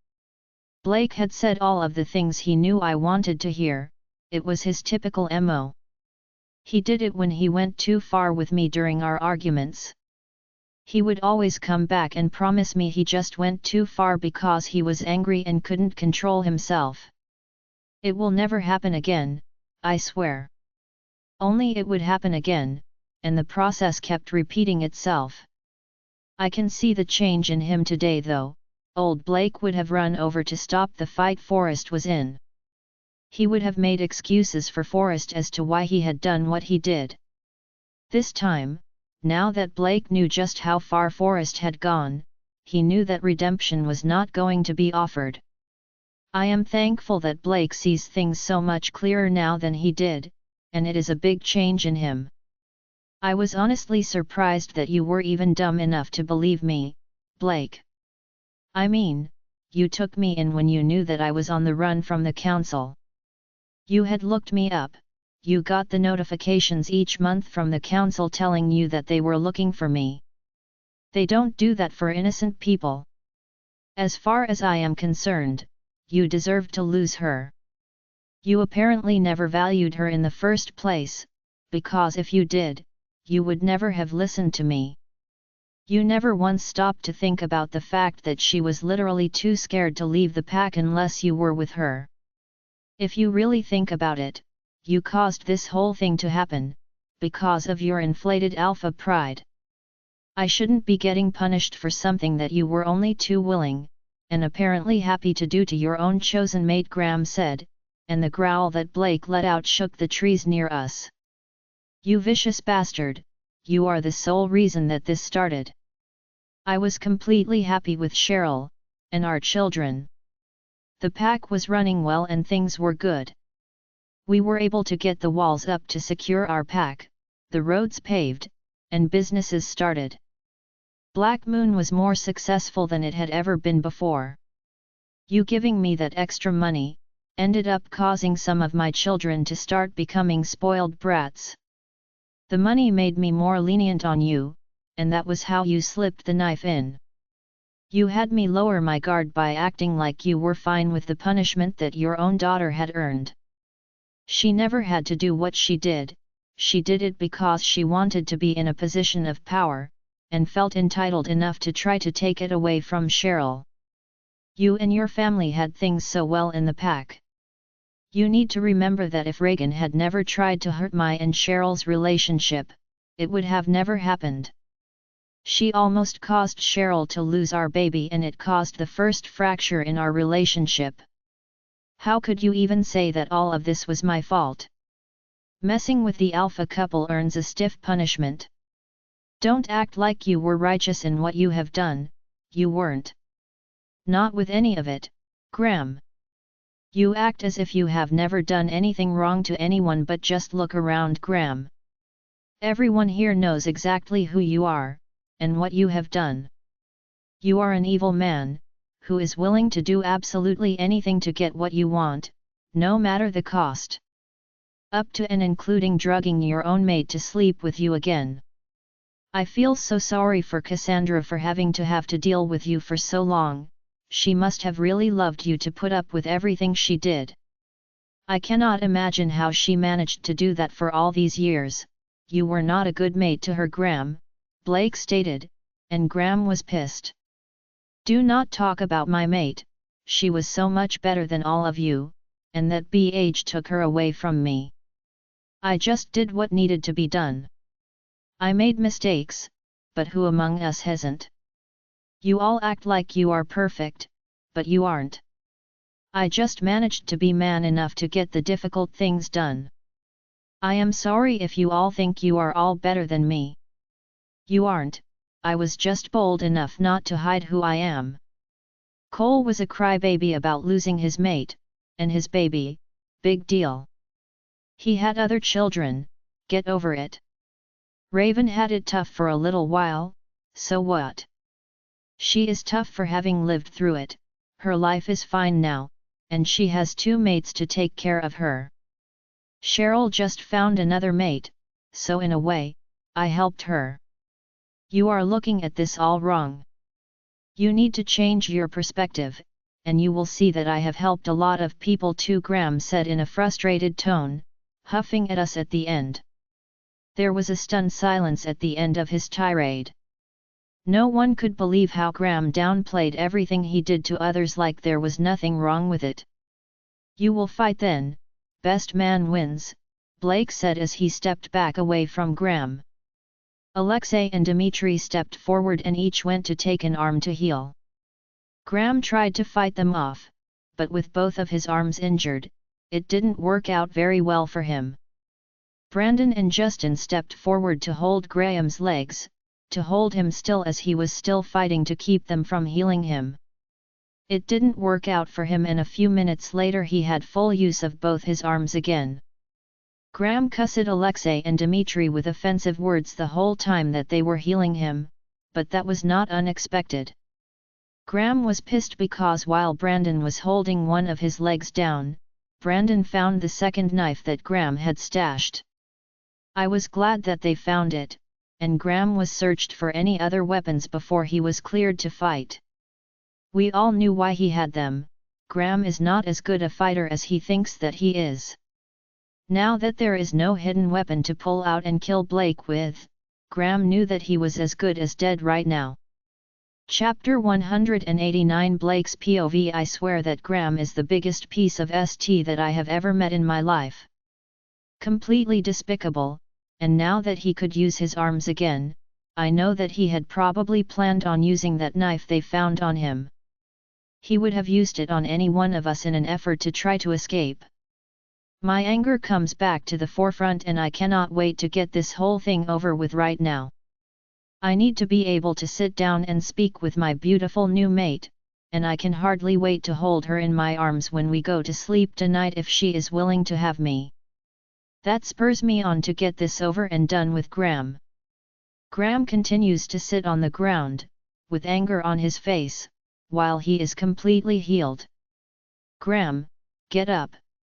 Blake had said all of the things he knew I wanted to hear, it was his typical MO. He did it when he went too far with me during our arguments. He would always come back and promise me he just went too far because he was angry and couldn't control himself. It will never happen again, I swear. Only it would happen again, and the process kept repeating itself. I can see the change in him today though. Old Blake would have run over to stop the fight Forrest was in. He would have made excuses for Forrest as to why he had done what he did. This time, now that Blake knew just how far Forrest had gone, he knew that redemption was not going to be offered. I am thankful that Blake sees things so much clearer now than he did, and it is a big change in him. I was honestly surprised that you were even dumb enough to believe me, Blake. I mean, you took me in when you knew that I was on the run from the council. You had looked me up, you got the notifications each month from the council telling you that they were looking for me. They don't do that for innocent people. As far as I am concerned, you deserved to lose her. You apparently never valued her in the first place, because if you did, you would never have listened to me. You never once stopped to think about the fact that she was literally too scared to leave the pack unless you were with her. If you really think about it, you caused this whole thing to happen, because of your inflated alpha pride. I shouldn't be getting punished for something that you were only too willing, and apparently happy to do to your own chosen mate, Graham said, and the growl that Blake let out shook the trees near us. You vicious bastard, you are the sole reason that this started. I was completely happy with Cheryl, and our children. The pack was running well and things were good. We were able to get the walls up to secure our pack, the roads paved, and businesses started. Black Moon was more successful than it had ever been before. You giving me that extra money, ended up causing some of my children to start becoming spoiled brats. The money made me more lenient on you, and that was how you slipped the knife in. You had me lower my guard by acting like you were fine with the punishment that your own daughter had earned. She never had to do what she did it because she wanted to be in a position of power, and felt entitled enough to try to take it away from Cheryl. You and your family had things so well in the pack. You need to remember that if Reagan had never tried to hurt my and Cheryl's relationship, it would have never happened. She almost caused Cheryl to lose our baby and it caused the first fracture in our relationship. How could you even say that all of this was my fault? Messing with the alpha couple earns a stiff punishment. Don't act like you were righteous in what you have done, you weren't. Not with any of it, Graham. You act as if you have never done anything wrong to anyone, but just look around, Graham. Everyone here knows exactly who you are, and what you have done. You are an evil man, who is willing to do absolutely anything to get what you want, no matter the cost. Up to and including drugging your own mate to sleep with you again. I feel so sorry for Cassandra for having to deal with you for so long. She must have really loved you to put up with everything she did. I cannot imagine how she managed to do that for all these years. You were not a good mate to her, Graham, Blake stated, and Graham was pissed. Do not talk about my mate, she was so much better than all of you, and that BH took her away from me. I just did what needed to be done. I made mistakes, but who among us hasn't? You all act like you are perfect, but you aren't. I just managed to be man enough to get the difficult things done. I am sorry if you all think you are all better than me. You aren't, I was just bold enough not to hide who I am. Cole was a crybaby about losing his mate, and his baby, big deal. He had other children, get over it. Raven had it tough for a little while, so what? She is tough for having lived through it, her life is fine now, and she has 2 mates to take care of her. Cheryl just found another mate, so in a way, I helped her. You are looking at this all wrong. You need to change your perspective, and you will see that I have helped a lot of people too, Graham said in a frustrated tone, huffing at us at the end. There was a stunned silence at the end of his tirade. No one could believe how Graham downplayed everything he did to others like there was nothing wrong with it. You will fight then, best man wins, Blake said as he stepped back away from Graham. Alexei and Dmitri stepped forward and each went to take an arm to heal. Graham tried to fight them off, but with both of his arms injured, it didn't work out very well for him. Brandon and Justin stepped forward to hold Graham's legs, to hold him still as he was still fighting to keep them from healing him. It didn't work out for him and a few minutes later he had full use of both his arms again. Graham cussed Alexei and Dmitri with offensive words the whole time that they were healing him, but that was not unexpected. Graham was pissed because while Brandon was holding one of his legs down, Brandon found the second knife that Graham had stashed. I was glad that they found it, and Graham was searched for any other weapons before he was cleared to fight. We all knew why he had them. Graham is not as good a fighter as he thinks that he is. Now that there is no hidden weapon to pull out and kill Blake with, Graham knew that he was as good as dead right now. Chapter 189 Blake's POV. I swear that Graham is the biggest piece of ST that I have ever met in my life. Completely despicable, and now that he could use his arms again, I know that he had probably planned on using that knife they found on him. He would have used it on any one of us in an effort to try to escape. My anger comes back to the forefront and I cannot wait to get this whole thing over with right now. I need to be able to sit down and speak with my beautiful new mate, and I can hardly wait to hold her in my arms when we go to sleep tonight if she is willing to have me. That spurs me on to get this over and done with. Graham. Graham continues to sit on the ground, with anger on his face, while he is completely healed. Graham, get up,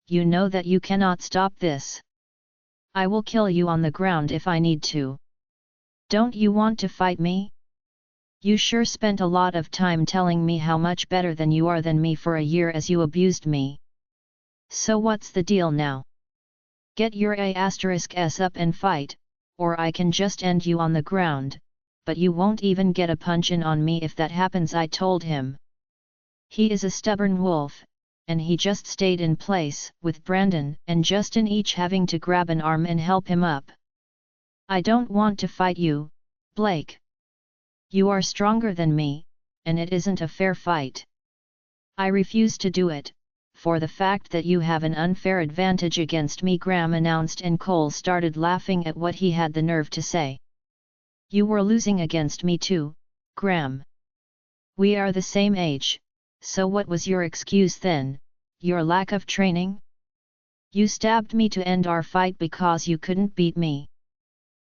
you know that you cannot stop this. I will kill you on the ground if I need to. Don't you want to fight me? You sure spent a lot of time telling me how much better than you are than me for a year as you abused me. So what's the deal now? Get your A*S up and fight, or I can just end you on the ground, but you won't even get a punch in on me if that happens, I told him. He is a stubborn wolf, and he just stayed in place, with Brandon and Justin each having to grab an arm and help him up. I don't want to fight you, Blake. You are stronger than me, and it isn't a fair fight. I refuse to do it, for the fact that you have an unfair advantage against me, Graham announced, and Cole started laughing at what he had the nerve to say. You were losing against me too, Graham. We are the same age, So what was your excuse then, your lack of training? You stabbed me to end our fight because you couldn't beat me.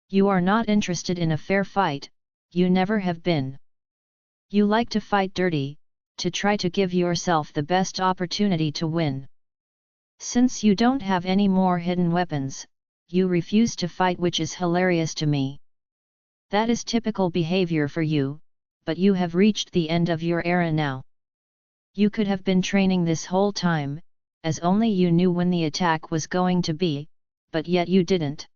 You are not interested in a fair fight, you never have been. You like to fight dirty, to try to give yourself the best opportunity to win. Since you don't have any more hidden weapons, you refuse to fight, which is hilarious to me. That is typical behavior for you, but you have reached the end of your era now. You could have been training this whole time, as only you knew when the attack was going to be, but yet you didn't.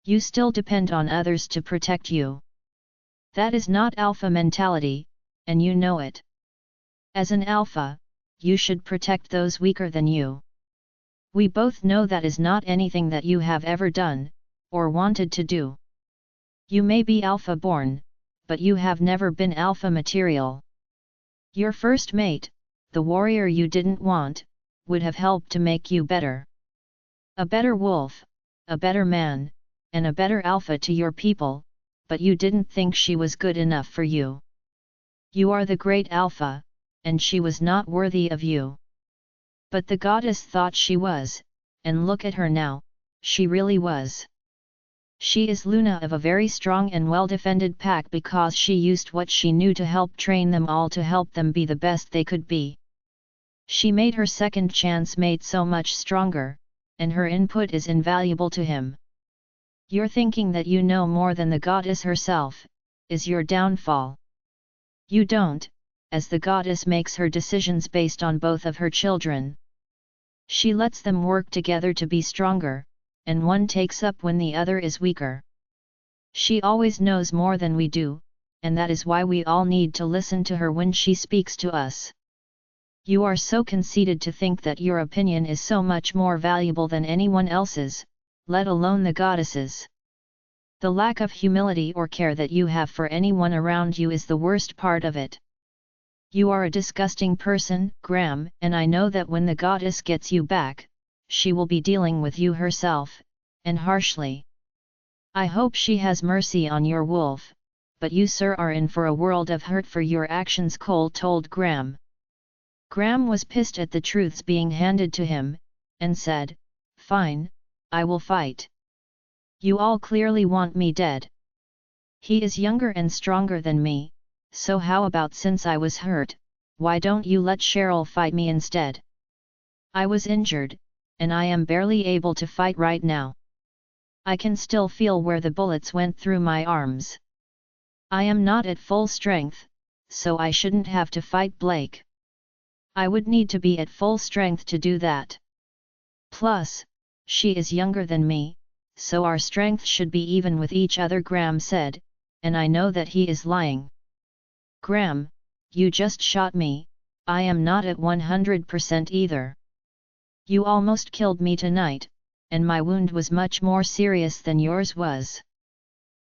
You still depend on others to protect you. That is not alpha mentality, and you know it. As an alpha, you should protect those weaker than you. We both know that is not anything that you have ever done, or wanted to do. You may be alpha born, but you have never been alpha material. Your first mate, the warrior you didn't want, would have helped to make you better. A better wolf, a better man, and a better alpha to your people, but you didn't think she was good enough for you. You are the great alpha, and she was not worthy of you. But the goddess thought she was, and look at her now, she really was. She is Luna of a very strong and well-defended pack because she used what she knew to help train them all to help them be the best they could be. She made her second chance mate so much stronger, and her input is invaluable to him. You're thinking that you know more than the goddess herself, is your downfall. You don't, as the goddess makes her decisions based on both of her children. She lets them work together to be stronger, and one takes up when the other is weaker. She always knows more than we do, and that is why we all need to listen to her when she speaks to us. You are so conceited to think that your opinion is so much more valuable than anyone else's, let alone the goddess's. The lack of humility or care that you have for anyone around you is the worst part of it. You are a disgusting person, Graham, and I know that when the goddess gets you back, she will be dealing with you herself, and harshly. I hope she has mercy on your wolf, but you sir are in for a world of hurt for your actions, Cole told Graham. Graham was pissed at the truths being handed to him, and said, "Fine, I will fight. You all clearly want me dead. He is younger and stronger than me, so how about since I was hurt, why don't you let Cheryl fight me instead? I was injured, and I am barely able to fight right now. I can still feel where the bullets went through my arms. I am not at full strength, so I shouldn't have to fight Blake. I would need to be at full strength to do that. Plus, she is younger than me, so our strength should be even with each other," Graham said, "and I know that he is lying. Graham, you just shot me, I am not at 100% either. You almost killed me tonight, and my wound was much more serious than yours was.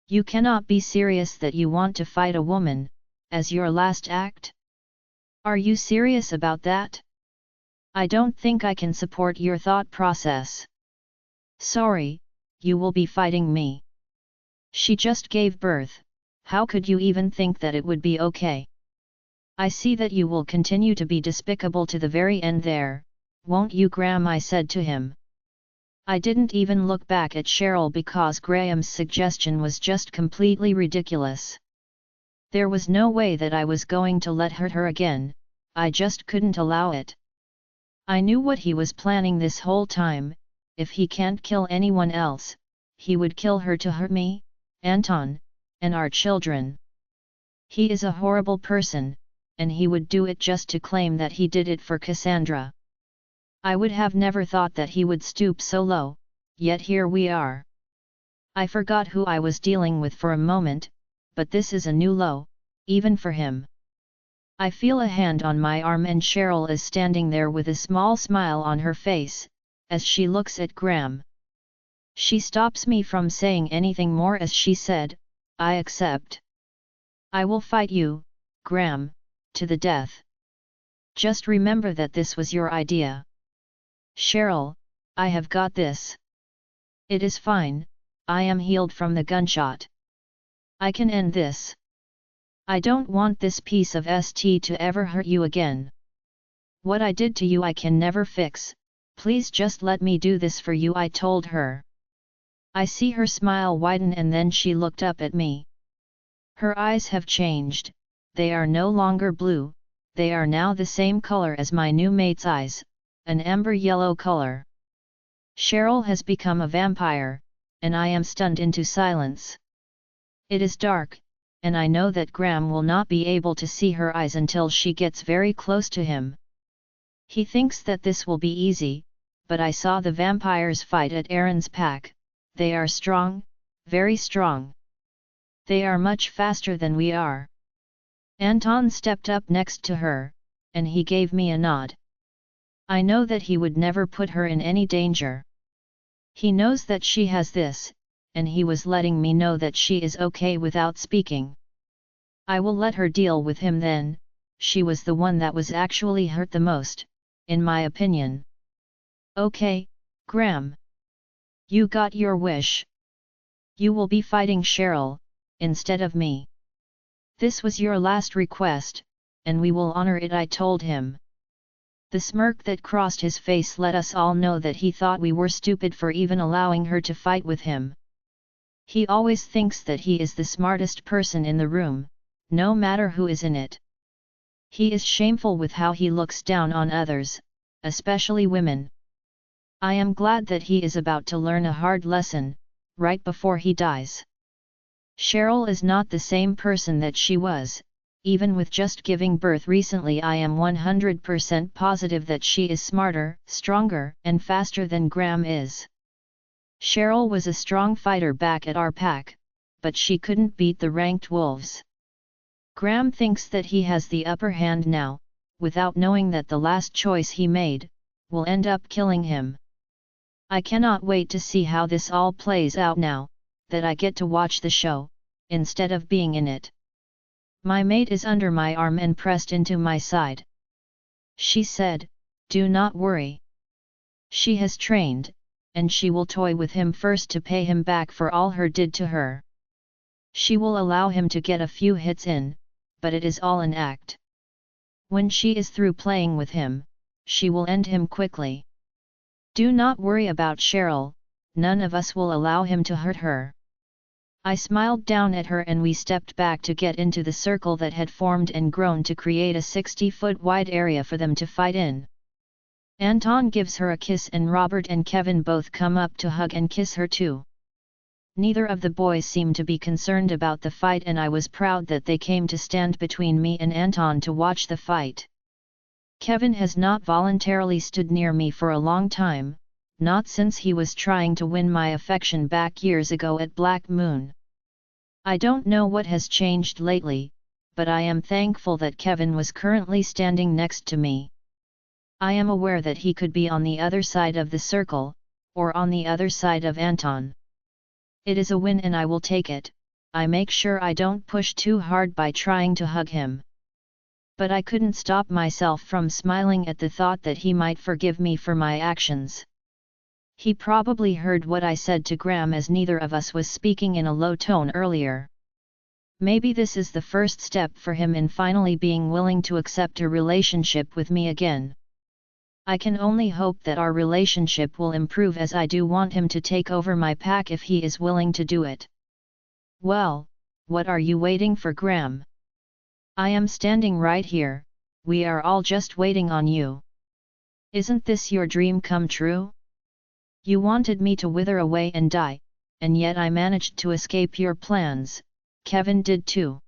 You cannot be serious that you want to fight a woman, as your last act? Are you serious about that? I don't think I can support your thought process. Sorry, you will be fighting me. She just gave birth, how could you even think that it would be okay? I see that you will continue to be despicable to the very end there, won't you, Graham?" I said to him. I didn't even look back at Cheryl because Graham's suggestion was just completely ridiculous. There was no way that I was going to let hurt her again, I just couldn't allow it. I knew what he was planning this whole time. If he can't kill anyone else, he would kill her to hurt me, Anton, and our children. He is a horrible person, and he would do it just to claim that he did it for Cassandra. I would have never thought that he would stoop so low, yet here we are. I forgot who I was dealing with for a moment, but this is a new low, even for him. I feel a hand on my arm and Cheryl is standing there with a small smile on her face, as she looks at Graham. She stops me from saying anything more as she said, "I accept. I will fight you, Graham, to the death. Just remember that this was your idea." "Cheryl, I have got this. It is fine, I am healed from the gunshot. I can end this. I don't want this piece of ST to ever hurt you again." What I did to you I can never fix, please just let me do this for you, I told her. I see her smile widen and then she looked up at me. Her eyes have changed, they are no longer blue, they are now the same color as my new mate's eyes, an amber yellow color. Cheryl has become a vampire, and I am stunned into silence. It is dark, and I know that Graham will not be able to see her eyes until she gets very close to him. He thinks that this will be easy, but I saw the vampires fight at Aaron's pack, they are strong, very strong. They are much faster than we are. Anton stepped up next to her, and he gave me a nod. I know that he would never put her in any danger. He knows that she has this, and he was letting me know that she is okay without speaking. I will let her deal with him then, she was the one that was actually hurt the most, in my opinion. Okay, Graham. You got your wish. You will be fighting Cheryl, instead of me. This was your last request, and we will honor it, I told him. The smirk that crossed his face let us all know that he thought we were stupid for even allowing her to fight with him. He always thinks that he is the smartest person in the room, no matter who is in it. He is shameful with how he looks down on others, especially women. I am glad that he is about to learn a hard lesson, right before he dies. Cheryl is not the same person that she was, even with just giving birth recently. I am 100% positive that she is smarter, stronger, and faster than Graham is. Cheryl was a strong fighter back at our pack, but she couldn't beat the ranked wolves. Graham thinks that he has the upper hand now, without knowing that the last choice he made will end up killing him. I cannot wait to see how this all plays out now that I get to watch the show, instead of being in it. My mate is under my arm and pressed into my side. She said, "Do not worry. She has trained, and she will toy with him first to pay him back for all her did to her. She will allow him to get a few hits in, but it is all an act. When she is through playing with him, she will end him quickly. Do not worry about Cheryl, none of us will allow him to hurt her." I smiled down at her and we stepped back to get into the circle that had formed and grown to create a 60-foot wide area for them to fight in. Anton gives her a kiss and Robert and Kevin both come up to hug and kiss her too. Neither of the boys seemed to be concerned about the fight and I was proud that they came to stand between me and Anton to watch the fight. Kevin has not voluntarily stood near me for a long time, not since he was trying to win my affection back years ago at Black Moon. I don't know what has changed lately, but I am thankful that Kevin was currently standing next to me. I am aware that he could be on the other side of the circle, or on the other side of Anton. It is a win and I will take it. I make sure I don't push too hard by trying to hug him. But I couldn't stop myself from smiling at the thought that he might forgive me for my actions. He probably heard what I said to Graham as neither of us was speaking in a low tone earlier. Maybe this is the first step for him in finally being willing to accept a relationship with me again. I can only hope that our relationship will improve, as I do want him to take over my pack if he is willing to do it. Well, what are you waiting for, Graham? I am standing right here, we are all just waiting on you. Isn't this your dream come true? You wanted me to wither away and die, and yet I managed to escape your plans. Kevin did too.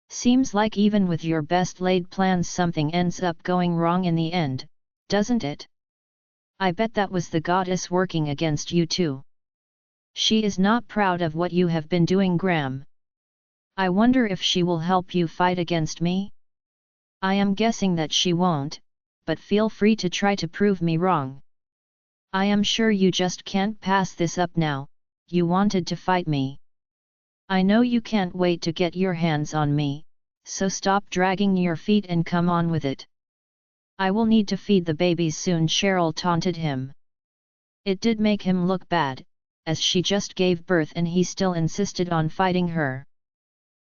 Seems like even with your best laid plans something ends up going wrong in the end, doesn't it? I bet that was the goddess working against you too. She is not proud of what you have been doing, Graham. I wonder if she will help you fight against me? I am guessing that she won't, but feel free to try to prove me wrong. I am sure you just can't pass this up now. You wanted to fight me. I know you can't wait to get your hands on me, so stop dragging your feet and come on with it. I will need to feed the babies soon, Cheryl taunted him. It did make him look bad, as she just gave birth and he still insisted on fighting her.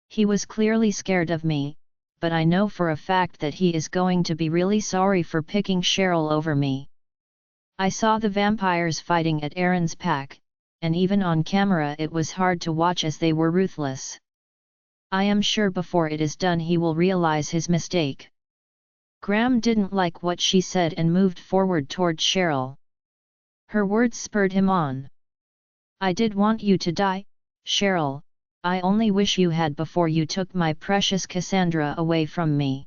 He was clearly scared of me, but I know for a fact that he is going to be really sorry for picking Cheryl over me. I saw the vampires fighting at Aaron's pack, and even on camera it was hard to watch as they were ruthless. I am sure before it is done he will realize his mistake. Graham didn't like what she said and moved forward toward Cheryl. Her words spurred him on. I did want you to die, Cheryl, I only wish you had before you took my precious Cassandra away from me.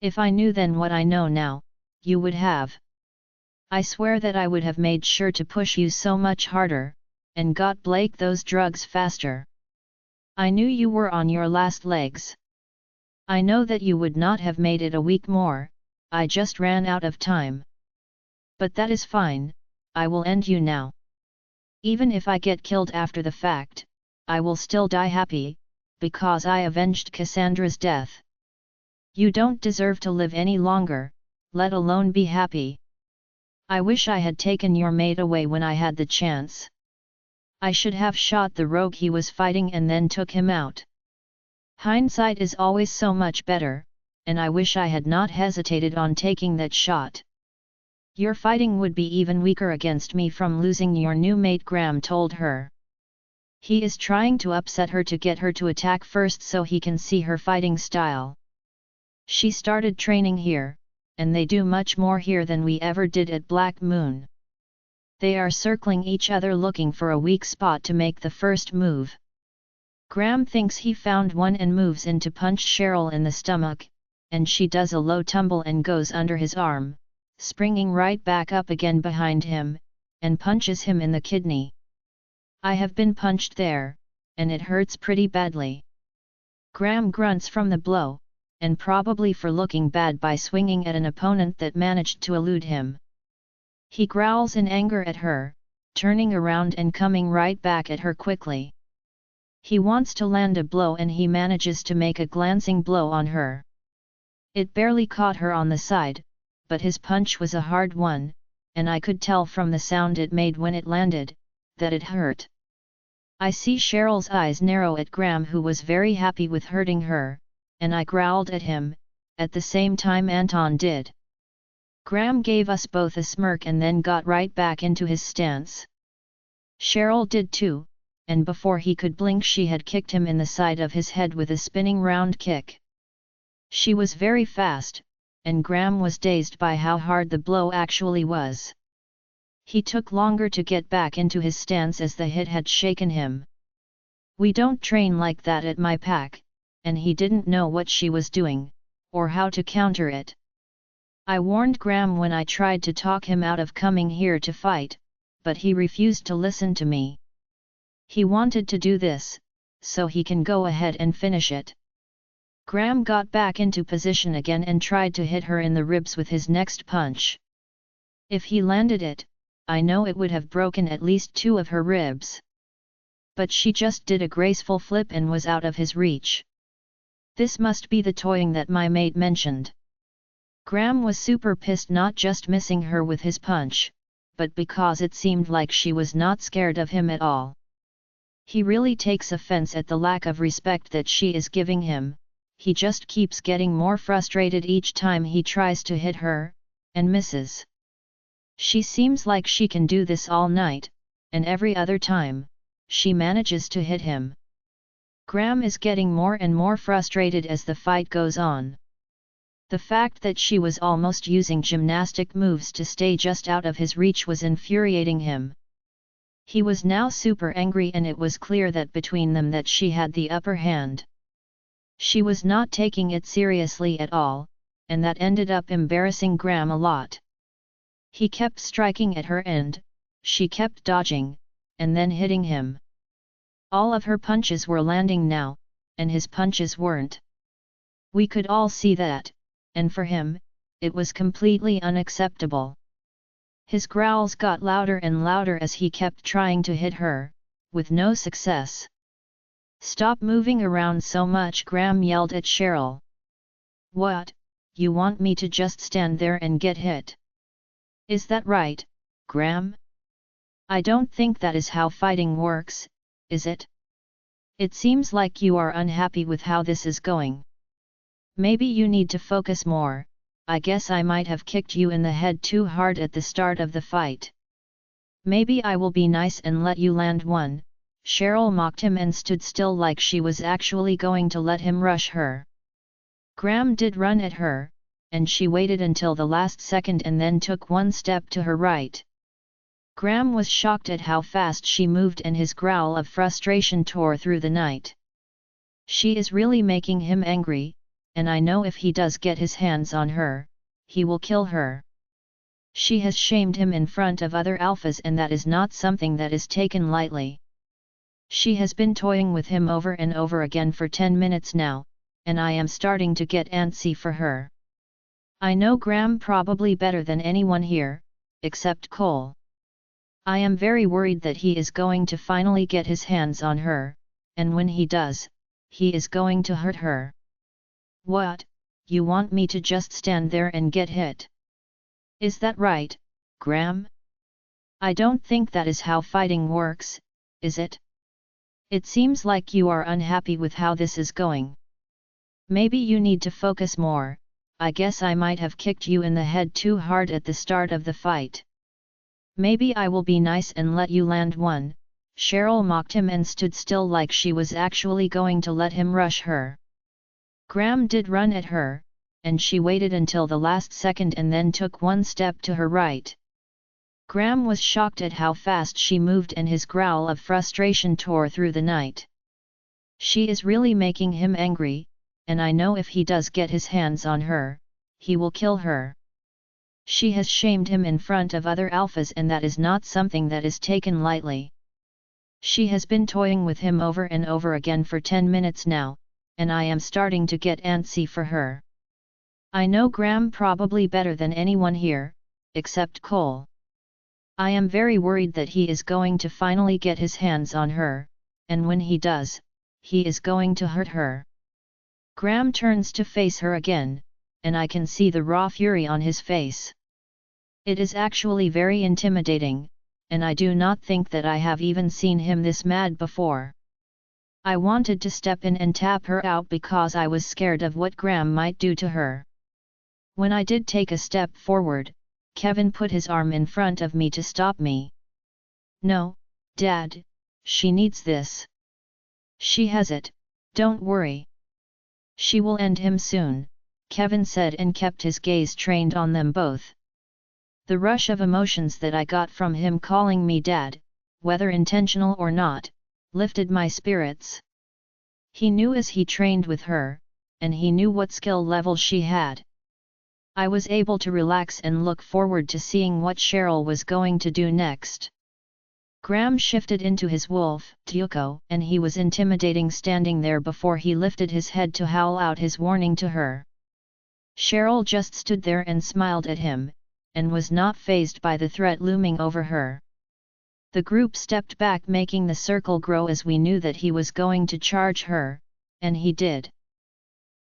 If I knew then what I know now, you would have. I swear that I would have made sure to push you so much harder, and got Blake those drugs faster. I knew you were on your last legs. I know that you would not have made it a week more, I just ran out of time. But that is fine, I will end you now. Even if I get killed after the fact, I will still die happy, because I avenged Cassandra's death. You don't deserve to live any longer, let alone be happy. I wish I had taken your maid away when I had the chance. I should have shot the rogue he was fighting and then took him out. Hindsight is always so much better, and I wish I had not hesitated on taking that shot. Your fighting would be even weaker against me from losing your new mate, Graham told her. He is trying to upset her to get her to attack first so he can see her fighting style. She started training here, and they do much more here than we ever did at Black Moon. They are circling each other looking for a weak spot to make the first move. Graham thinks he found one and moves in to punch Cheryl in the stomach, and she does a low tumble and goes under his arm, springing right back up again behind him, and punches him in the kidney. I have been punched there, and it hurts pretty badly. Graham grunts from the blow, and probably for looking bad by swinging at an opponent that managed to elude him. He growls in anger at her, turning around and coming right back at her quickly. He wants to land a blow and he manages to make a glancing blow on her. It barely caught her on the side, but his punch was a hard one, and I could tell from the sound it made when it landed, that it hurt. I see Cheryl's eyes narrow at Graham, who was very happy with hurting her, and I growled at him, at the same time Anton did. Graham gave us both a smirk and then got right back into his stance. Cheryl did too, and before he could blink she had kicked him in the side of his head with a spinning round kick. She was very fast, and Graham was dazed by how hard the blow actually was. He took longer to get back into his stance as the hit had shaken him. We don't train like that at my pack, and he didn't know what she was doing, or how to counter it. I warned Graham when I tried to talk him out of coming here to fight, but he refused to listen to me. He wanted to do this, so he can go ahead and finish it. Graham got back into position again and tried to hit her in the ribs with his next punch. If he landed it, I know it would have broken at least 2 of her ribs. But she just did a graceful flip and was out of his reach. This must be the toying that my mate mentioned. Graham was super pissed, not just missing her with his punch, but because it seemed like she was not scared of him at all. He really takes offense at the lack of respect that she is giving him. He just keeps getting more frustrated each time he tries to hit her, and misses. She seems like she can do this all night, and every other time, she manages to hit him. Graham is getting more and more frustrated as the fight goes on. The fact that she was almost using gymnastic moves to stay just out of his reach was infuriating him. He was now super angry, and it was clear that between them that she had the upper hand. She was not taking it seriously at all, and that ended up embarrassing Graham a lot. He kept striking at her and she kept dodging, and then hitting him. All of her punches were landing now, and his punches weren't. We could all see that, and for him, it was completely unacceptable. His growls got louder and louder as he kept trying to hit her, with no success. "Stop moving around so much," Graham yelled at Cheryl. "What, you want me to just stand there and get hit? Is that right, Graham? I don't think that is how fighting works, is it? It seems like you are unhappy with how this is going." Maybe you need to focus more. I guess I might have kicked you in the head too hard at the start of the fight. Maybe I will be nice and let you land one. Cheryl mocked him and stood still like she was actually going to let him rush her. Graham did run at her, and she waited until the last second and then took one step to her right. Graham was shocked at how fast she moved and his growl of frustration tore through the night. She is really making him angry, and I know if he does get his hands on her, he will kill her. She has shamed him in front of other alphas and that is not something that is taken lightly. She has been toying with him over and over again for 10 minutes now, and I am starting to get antsy for her. I know Graham probably better than anyone here, except Cole. I am very worried that he is going to finally get his hands on her, and when he does, he is going to hurt her. What, you want me to just stand there and get hit? Is that right, Graham? I don't think that is how fighting works, is it? It seems like you are unhappy with how this is going. Maybe you need to focus more. I guess I might have kicked you in the head too hard at the start of the fight. Maybe I will be nice and let you land one. Cheryl mocked him and stood still like she was actually going to let him rush her. Graham did run at her, and she waited until the last second and then took one step to her right. Graham was shocked at how fast she moved and his growl of frustration tore through the night. She is really making him angry, and I know if he does get his hands on her, he will kill her. She has shamed him in front of other alphas and that is not something that is taken lightly. She has been toying with him over and over again for 10 minutes now, and I am starting to get antsy for her. I know Graham probably better than anyone here, except Cole. I am very worried that he is going to finally get his hands on her, and when he does, he is going to hurt her. Graham turns to face her again, and I can see the raw fury on his face. It is actually very intimidating, and I do not think that I have even seen him this mad before. I wanted to step in and tap her out because I was scared of what Graham might do to her. When I did take a step forward, Kevin put his arm in front of me to stop me. No, Dad, she needs this. She has it, don't worry. She will end him soon, Kevin said and kept his gaze trained on them both. The rush of emotions that I got from him calling me Dad, whether intentional or not, lifted my spirits. He knew as he trained with her, and he knew what skill level she had. I was able to relax and look forward to seeing what Cheryl was going to do next. Graham shifted into his wolf, Tyuko, and he was intimidating standing there before he lifted his head to howl out his warning to her. Cheryl just stood there and smiled at him, and was not fazed by the threat looming over her. The group stepped back, making the circle grow as we knew that he was going to charge her, and he did.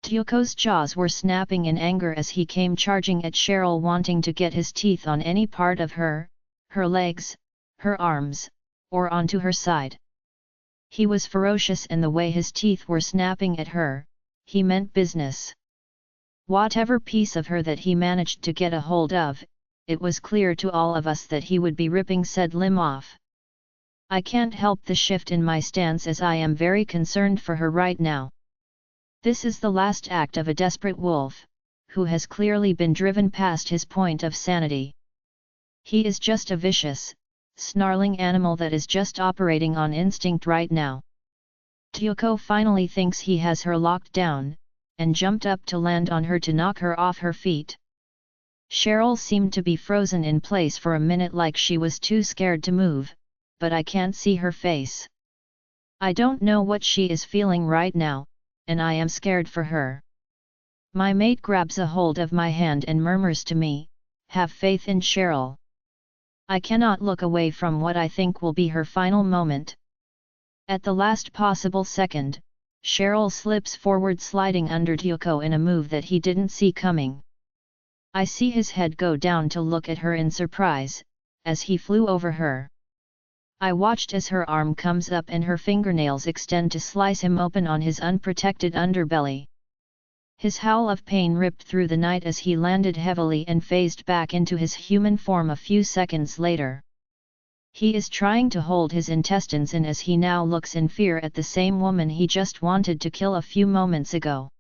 Tyuko's jaws were snapping in anger as he came charging at Cheryl, wanting to get his teeth on any part of her, her legs, her arms, or onto her side. He was ferocious, and the way his teeth were snapping at her, he meant business. Whatever piece of her that he managed to get a hold of, it was clear to all of us that he would be ripping said limb off. I can't help the shift in my stance as I am very concerned for her right now. This is the last act of a desperate wolf, who has clearly been driven past his point of sanity. He is just a vicious, snarling animal that is just operating on instinct right now. Tyuko finally thinks he has her locked down, and jumped up to land on her to knock her off her feet. Cheryl seemed to be frozen in place for a minute like she was too scared to move, but I can't see her face. I don't know what she is feeling right now, and I am scared for her. My mate grabs a hold of my hand and murmurs to me, "Have faith in Cheryl." I cannot look away from what I think will be her final moment. At the last possible second, Cheryl slips forward, sliding under Tyuko in a move that he didn't see coming. I see his head go down to look at her in surprise, as he flew over her. I watched as her arm comes up and her fingernails extend to slice him open on his unprotected underbelly. His howl of pain ripped through the night as he landed heavily and phased back into his human form a few seconds later. He is trying to hold his intestines in as he now looks in fear at the same woman he just wanted to kill a few moments ago.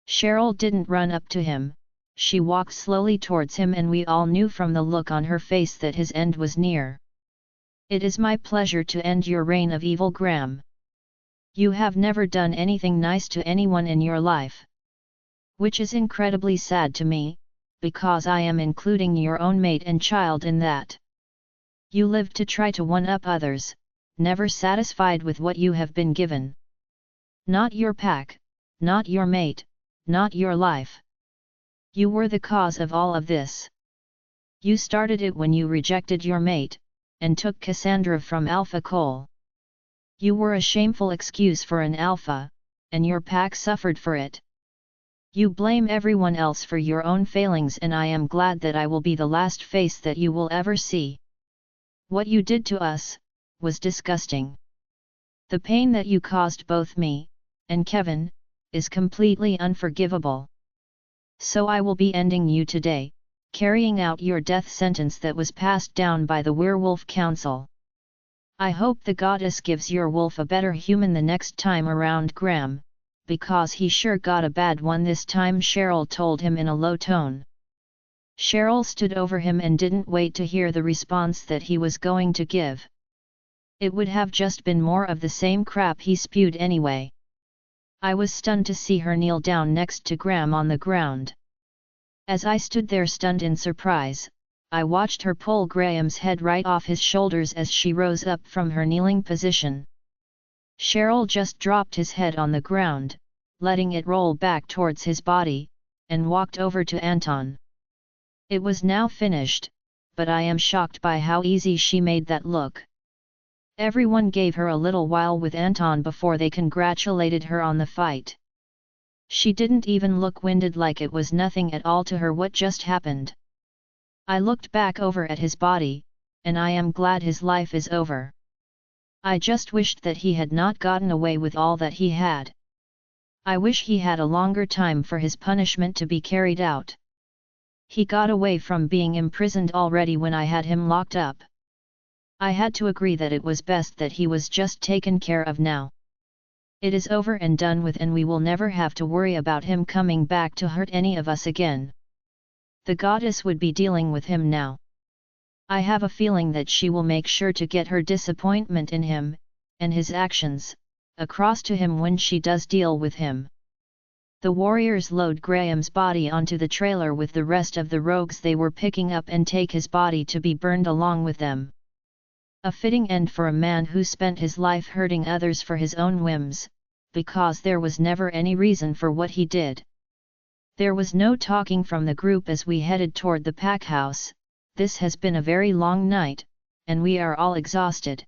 Cheryl didn't run up to him, she walked slowly towards him, and we all knew from the look on her face that his end was near. "It is my pleasure to end your reign of evil, Graham. You have never done anything nice to anyone in your life. Which is incredibly sad to me, because I am including your own mate and child in that. You live to try to one-up others, never satisfied with what you have been given. Not your pack, not your mate, not your life. You were the cause of all of this. You started it when you rejected your mate, and took Cassandra from Alpha Cole. You were a shameful excuse for an alpha, and your pack suffered for it. You blame everyone else for your own failings, and I am glad that I will be the last face that you will ever see. What you did to us was disgusting. The pain that you caused both me and Kevin is completely unforgivable. So I will be ending you today, carrying out your death sentence that was passed down by the Werewolf Council. I hope the goddess gives your wolf a better human the next time around, Graham, because he sure got a bad one this time," Cheryl told him in a low tone. Cheryl stood over him and didn't wait to hear the response that he was going to give. It would have just been more of the same crap he spewed anyway. I was stunned to see her kneel down next to Graham on the ground. As I stood there stunned in surprise, I watched her pull Graham's head right off his shoulders as she rose up from her kneeling position. Cheryl just dropped his head on the ground, letting it roll back towards his body, and walked over to Anton. It was now finished, but I am shocked by how easy she made that look. Everyone gave her a little while with Anton before they congratulated her on the fight. She didn't even look winded, like it was nothing at all to her what just happened. I looked back over at his body, and I am glad his life is over. I just wished that he had not gotten away with all that he had. I wish he had a longer time for his punishment to be carried out. He got away from being imprisoned already when I had him locked up. I had to agree that it was best that he was just taken care of now. It is over and done with, and we will never have to worry about him coming back to hurt any of us again. The goddess would be dealing with him now. I have a feeling that she will make sure to get her disappointment in him, and his actions, across to him when she does deal with him. The warriors load Graham's body onto the trailer with the rest of the rogues they were picking up and take his body to be burned along with them. A fitting end for a man who spent his life hurting others for his own whims, because there was never any reason for what he did. There was no talking from the group as we headed toward the pack house. This has been a very long night, and we are all exhausted.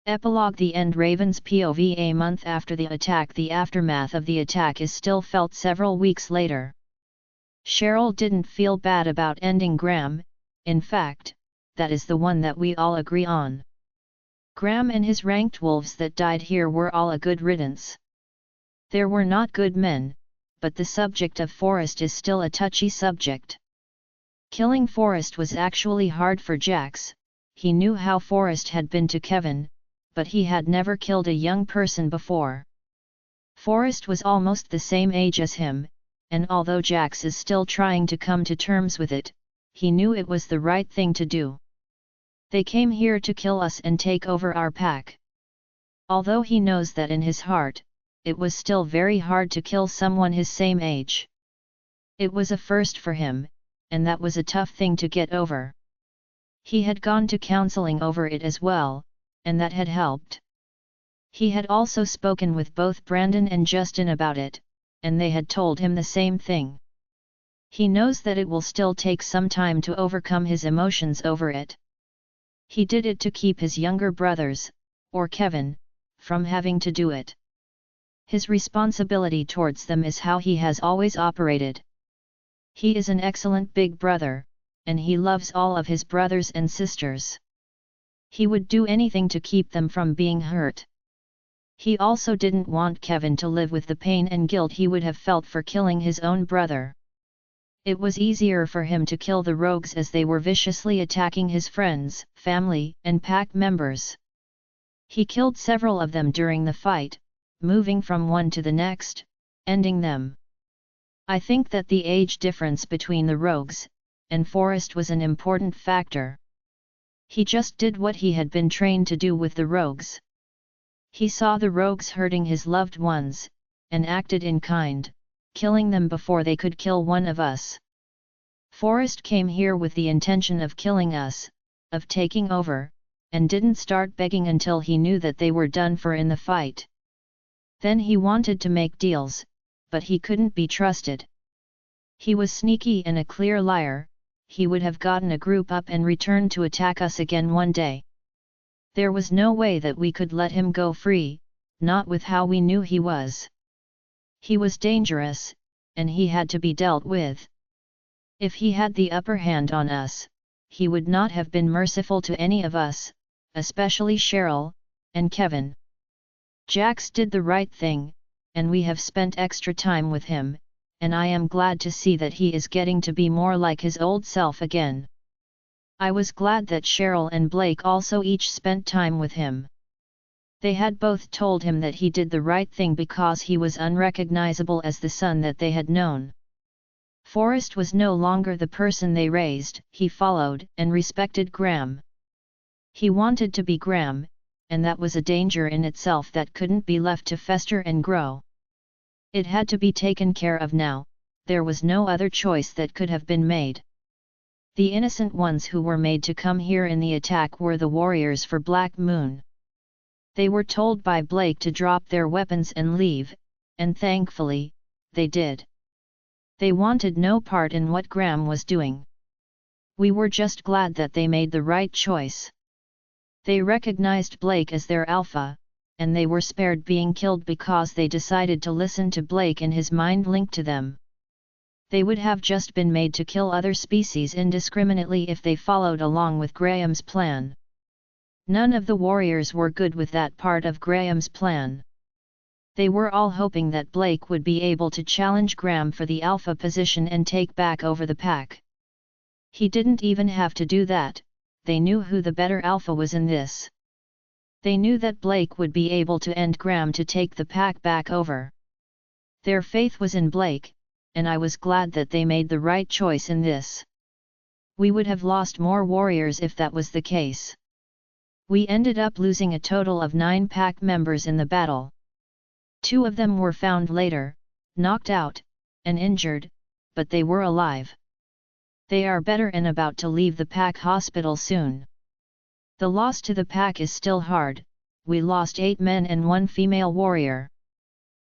Epilogue: The end. Raven's POV. A month after the attack, the aftermath of the attack is still felt several weeks later. Cheryl didn't feel bad about ending Graham, in fact, that is the one that we all agree on. Graham and his ranked wolves that died here were all a good riddance. There were not good men, but the subject of Forrest is still a touchy subject. Killing Forrest was actually hard for Jax. He knew how Forrest had been to Kevin, but he had never killed a young person before. Forrest was almost the same age as him, and although Jax is still trying to come to terms with it, he knew it was the right thing to do. They came here to kill us and take over our pack. Although he knows that in his heart, it was still very hard to kill someone his same age. It was a first for him, and that was a tough thing to get over. He had gone to counseling over it as well, and that had helped. He had also spoken with both Brandon and Justin about it, and they had told him the same thing. He knows that it will still take some time to overcome his emotions over it. He did it to keep his younger brothers, or Kevin, from having to do it. His responsibility towards them is how he has always operated. He is an excellent big brother, and he loves all of his brothers and sisters. He would do anything to keep them from being hurt. He also didn't want Kevin to live with the pain and guilt he would have felt for killing his own brother. It was easier for him to kill the rogues as they were viciously attacking his friends, family, and pack members. He killed several of them during the fight, moving from one to the next, ending them. I think that the age difference between the rogues and Forrest was an important factor. He just did what he had been trained to do with the rogues. He saw the rogues hurting his loved ones, and acted in kind, killing them before they could kill one of us. Forrest came here with the intention of killing us, of taking over, and didn't start begging until he knew that they were done for in the fight. Then he wanted to make deals, but he couldn't be trusted. He was sneaky and a clear liar. He would have gotten a group up and returned to attack us again one day. There was no way that we could let him go free, not with how we knew he was. He was dangerous, and he had to be dealt with. If he had the upper hand on us, he would not have been merciful to any of us, especially Cheryl and Kevin. Jax did the right thing, and we have spent extra time with him, and I am glad to see that he is getting to be more like his old self again. I was glad that Cheryl and Blake also each spent time with him. They had both told him that he did the right thing because he was unrecognizable as the son that they had known. Forrest was no longer the person they raised. He followed and respected Graham. He wanted to be Graham, and that was a danger in itself that couldn't be left to fester and grow. It had to be taken care of now. There was no other choice that could have been made. The innocent ones who were made to come here in the attack were the warriors for Black Moon. They were told by Blake to drop their weapons and leave, and thankfully, they did. They wanted no part in what Graham was doing. We were just glad that they made the right choice. They recognized Blake as their alpha, and they were spared being killed because they decided to listen to Blake and his mind linked to them. They would have just been made to kill other species indiscriminately if they followed along with Graham's plan. None of the warriors were good with that part of Graham's plan. They were all hoping that Blake would be able to challenge Graham for the alpha position and take back over the pack. He didn't even have to do that. They knew who the better alpha was in this. They knew that Blake would be able to end Graham to take the pack back over. Their faith was in Blake, and I was glad that they made the right choice in this. We would have lost more warriors if that was the case. We ended up losing a total of 9 pack members in the battle. 2 of them were found later, knocked out, and injured, but they were alive. They are better and about to leave the pack hospital soon. The loss to the pack is still hard. We lost 8 men and 1 female warrior.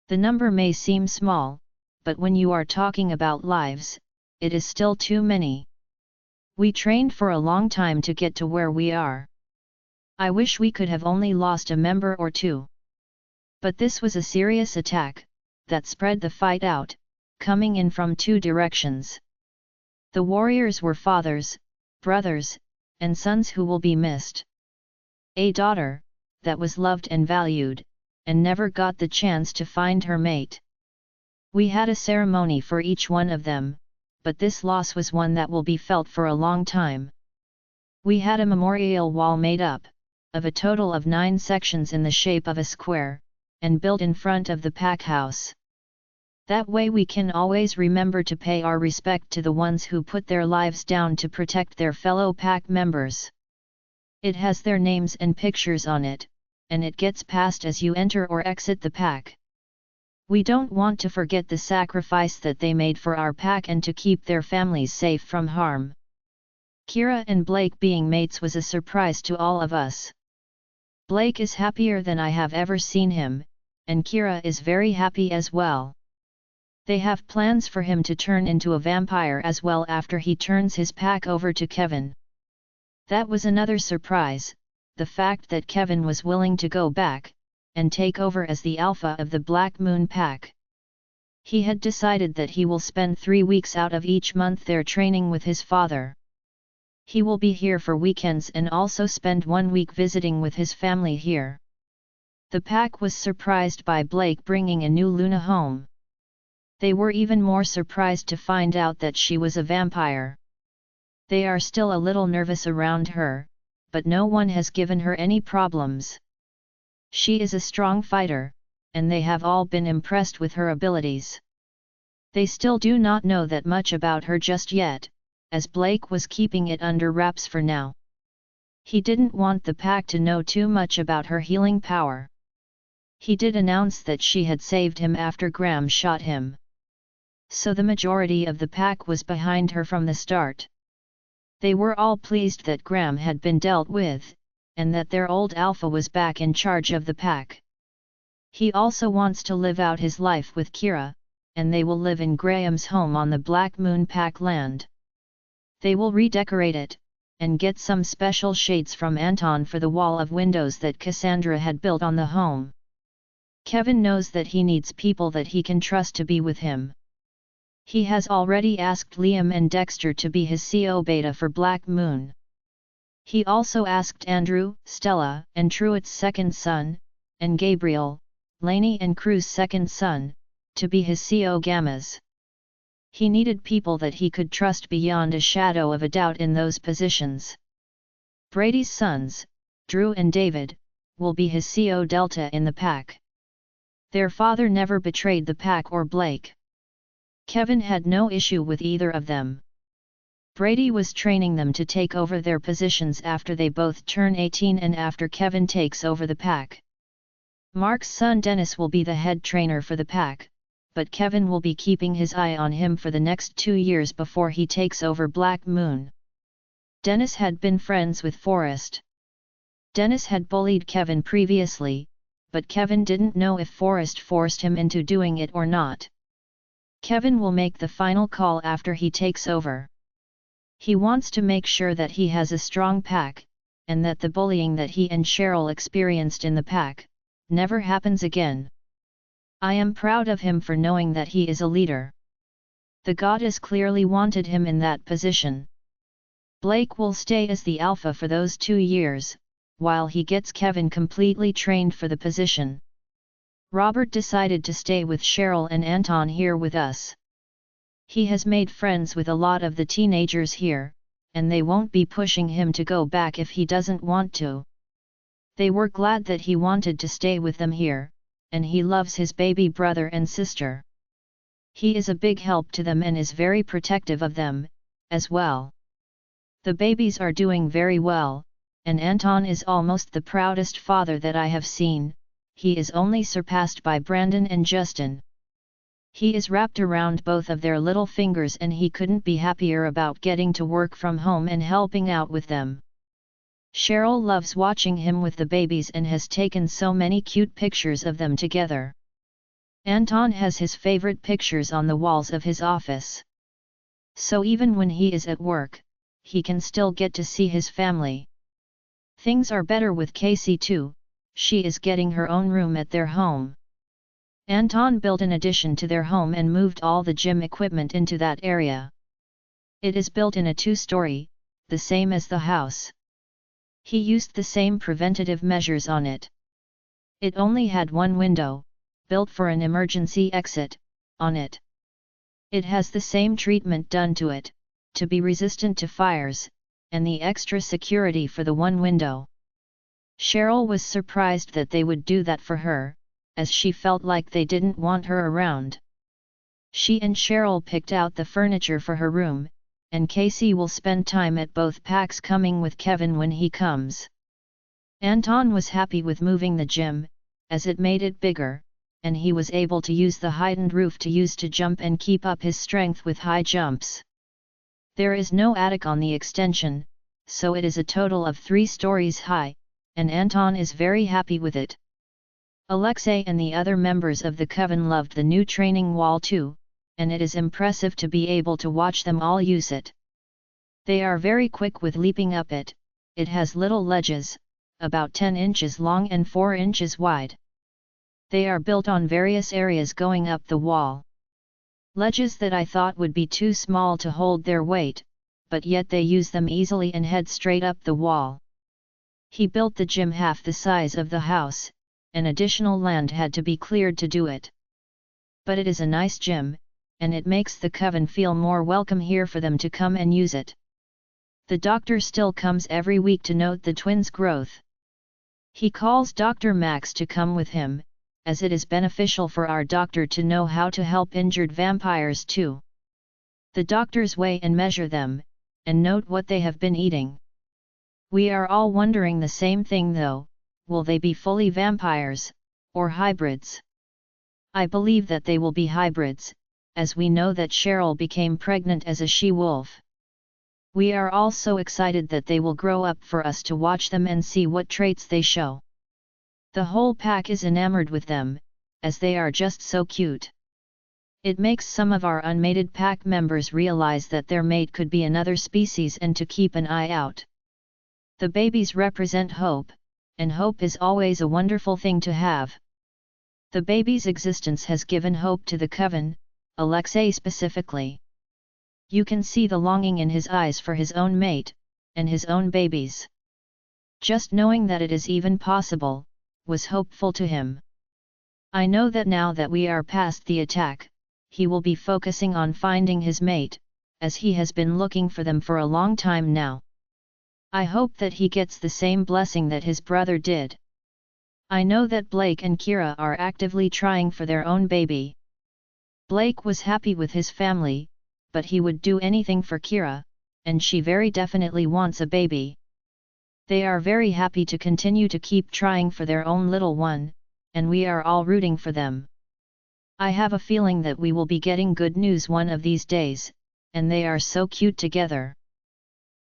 The number may seem small, but when you are talking about lives, it is still too many. We trained for a long time to get to where we are. I wish we could have only lost a member or 2. But this was a serious attack, that spread the fight out, coming in from 2 directions. The warriors were fathers, brothers, and sons who will be missed. A daughter, that was loved and valued, and never got the chance to find her mate. We had a ceremony for each one of them, but this loss was one that will be felt for a long time. We had a memorial wall made up, of a total of 9 sections in the shape of a square, and built in front of the pack house. That way we can always remember to pay our respect to the ones who put their lives down to protect their fellow pack members. It has their names and pictures on it, and it gets passed as you enter or exit the pack. We don't want to forget the sacrifice that they made for our pack and to keep their families safe from harm. Kira and Blake being mates was a surprise to all of us. Blake is happier than I have ever seen him, and Kira is very happy as well. They have plans for him to turn into a vampire as well after he turns his pack over to Kevin. That was another surprise, the fact that Kevin was willing to go back, and take over as the alpha of the Black Moon pack. He had decided that he will spend 3 weeks out of each month there training with his father. He will be here for weekends and also spend 1 week visiting with his family here. The pack was surprised by Blake bringing a new Luna home. They were even more surprised to find out that she was a vampire. They are still a little nervous around her, but no one has given her any problems. She is a strong fighter, and they have all been impressed with her abilities. They still do not know that much about her just yet, as Blake was keeping it under wraps for now. He didn't want the pack to know too much about her healing power. He did announce that she had saved him after Graham shot him. So the majority of the pack was behind her from the start. They were all pleased that Graham had been dealt with, and that their old alpha was back in charge of the pack. He also wants to live out his life with Kira, and they will live in Graham's home on the Black Moon Pack land. They will redecorate it, and get some special shades from Anton for the wall of windows that Cassandra had built on the home. Kevin knows that he needs people that he can trust to be with him. He has already asked Liam and Dexter to be his CO beta for Black Moon. He also asked Andrew, Stella, and Truett's second son, and Gabriel, Lainey and Crew's second son, to be his CO gammas. He needed people that he could trust beyond a shadow of a doubt in those positions. Brady's sons, Drew and David, will be his CO delta in the pack. Their father never betrayed the pack or Blake. Kevin had no issue with either of them. Brady was training them to take over their positions after they both turn 18 and after Kevin takes over the pack. Mark's son Dennis will be the head trainer for the pack, but Kevin will be keeping his eye on him for the next 2 years before he takes over Black Moon. Dennis had been friends with Forrest. Dennis had bullied Kevin previously, but Kevin didn't know if Forrest forced him into doing it or not. Kevin will make the final call after he takes over. He wants to make sure that he has a strong pack, and that the bullying that he and Cheryl experienced in the pack never happens again. I am proud of him for knowing that he is a leader. The goddess clearly wanted him in that position. Blake will stay as the alpha for those 2 years, while he gets Kevin completely trained for the position. Robert decided to stay with Cheryl and Anton here with us. He has made friends with a lot of the teenagers here, and they won't be pushing him to go back if he doesn't want to. They were glad that he wanted to stay with them here, and he loves his baby brother and sister. He is a big help to them and is very protective of them, as well. The babies are doing very well, and Anton is almost the proudest father that I have seen. He is only surpassed by Brandon and Justin. He is wrapped around both of their little fingers and he couldn't be happier about getting to work from home and helping out with them. Cheryl loves watching him with the babies and has taken so many cute pictures of them together. Anton has his favorite pictures on the walls of his office. So even when he is at work, he can still get to see his family. Things are better with Casey too. She is getting her own room at their home. Anton built an addition to their home and moved all the gym equipment into that area. It is built in a 2-story, the same as the house. He used the same preventative measures on it. It only had one window, built for an emergency exit, on it. It has the same treatment done to it, to be resistant to fires, and the extra security for the one window. Cheryl was surprised that they would do that for her, as she felt like they didn't want her around. She and Cheryl picked out the furniture for her room, and Casey will spend time at both packs coming with Kevin when he comes. Anton was happy with moving the gym, as it made it bigger, and he was able to use the heightened roof to use to jump and keep up his strength with high jumps. There is no attic on the extension, so it is a total of 3 stories high, and Anton is very happy with it. Alexei and the other members of the Coven loved the new training wall too, and it is impressive to be able to watch them all use it. They are very quick with leaping up it. It has little ledges, about 10 inches long and 4 inches wide. They are built on various areas going up the wall. Ledges that I thought would be too small to hold their weight, but yet they use them easily and head straight up the wall. He built the gym half the size of the house, and additional land had to be cleared to do it. But it is a nice gym, and it makes the coven feel more welcome here for them to come and use it. The doctor still comes every week to note the twins' growth. He calls Dr. Max to come with him, as it is beneficial for our doctor to know how to help injured vampires too. The doctors weigh and measure them, and note what they have been eating. We are all wondering the same thing though, will they be fully vampires, or hybrids? I believe that they will be hybrids, as we know that Cheryl became pregnant as a she-wolf. We are all so excited that they will grow up for us to watch them and see what traits they show. The whole pack is enamored with them, as they are just so cute. It makes some of our unmated pack members realize that their mate could be another species and to keep an eye out. The babies represent hope, and hope is always a wonderful thing to have. The baby's existence has given hope to the coven, Alexei specifically. You can see the longing in his eyes for his own mate, and his own babies. Just knowing that it is even possible, was hopeful to him. I know that now that we are past the attack, he will be focusing on finding his mate, as he has been looking for them for a long time now. I hope that he gets the same blessing that his brother did. I know that Blake and Kira are actively trying for their own baby. Blake was happy with his family, but he would do anything for Kira, and she very definitely wants a baby. They are very happy to continue to keep trying for their own little one, and we are all rooting for them. I have a feeling that we will be getting good news one of these days, and they are so cute together.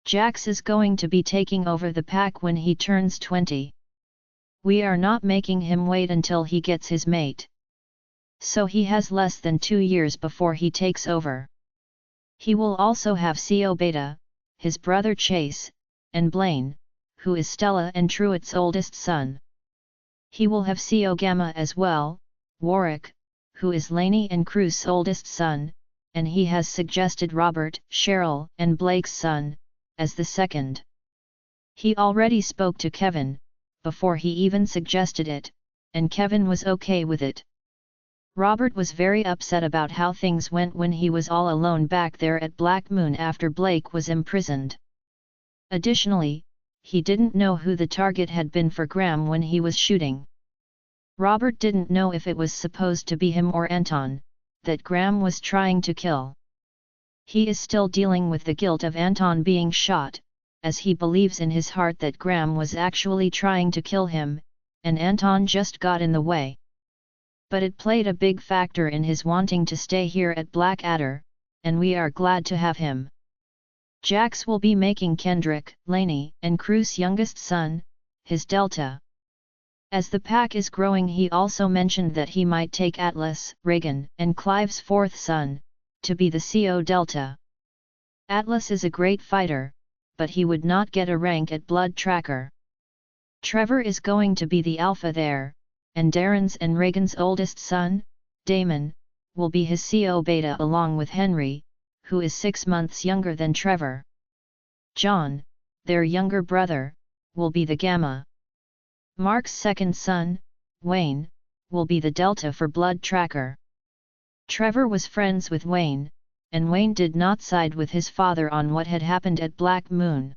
Jax is going to be taking over the pack when he turns 20. We are not making him wait until he gets his mate. So he has less than 2 years before he takes over. He will also have CO Beta, his brother Chase, and Blaine, who is Stella and Truett's oldest son. He will have CO Gamma as well, Warwick, who is Lainey and Cruz's oldest son, and he has suggested Robert, Cheryl, and Blake's son, as the second. He already spoke to Kevin, before he even suggested it, and Kevin was okay with it. Robert was very upset about how things went when he was all alone back there at Black Moon after Blake was imprisoned. Additionally, he didn't know who the target had been for Graham when he was shooting. Robert didn't know if it was supposed to be him or Anton, that Graham was trying to kill. He is still dealing with the guilt of Anton being shot, as he believes in his heart that Graham was actually trying to kill him, and Anton just got in the way. But it played a big factor in his wanting to stay here at Blackadder, and we are glad to have him. Jax will be making Kendrick, Lainey, and Cruz's youngest son, his Delta. As the pack is growing, he also mentioned that he might take Atlas, Reagan, and Clive's fourth son, to be the CO Delta. Atlas is a great fighter, but he would not get a rank at Blood Tracker. Trevor is going to be the Alpha there, and Darren's and Reagan's oldest son, Damon, will be his CO Beta along with Henry, who is 6 months younger than Trevor. John, their younger brother, will be the Gamma. Mark's second son, Wayne, will be the Delta for Blood Tracker. Trevor was friends with Wayne, and Wayne did not side with his father on what had happened at Black Moon.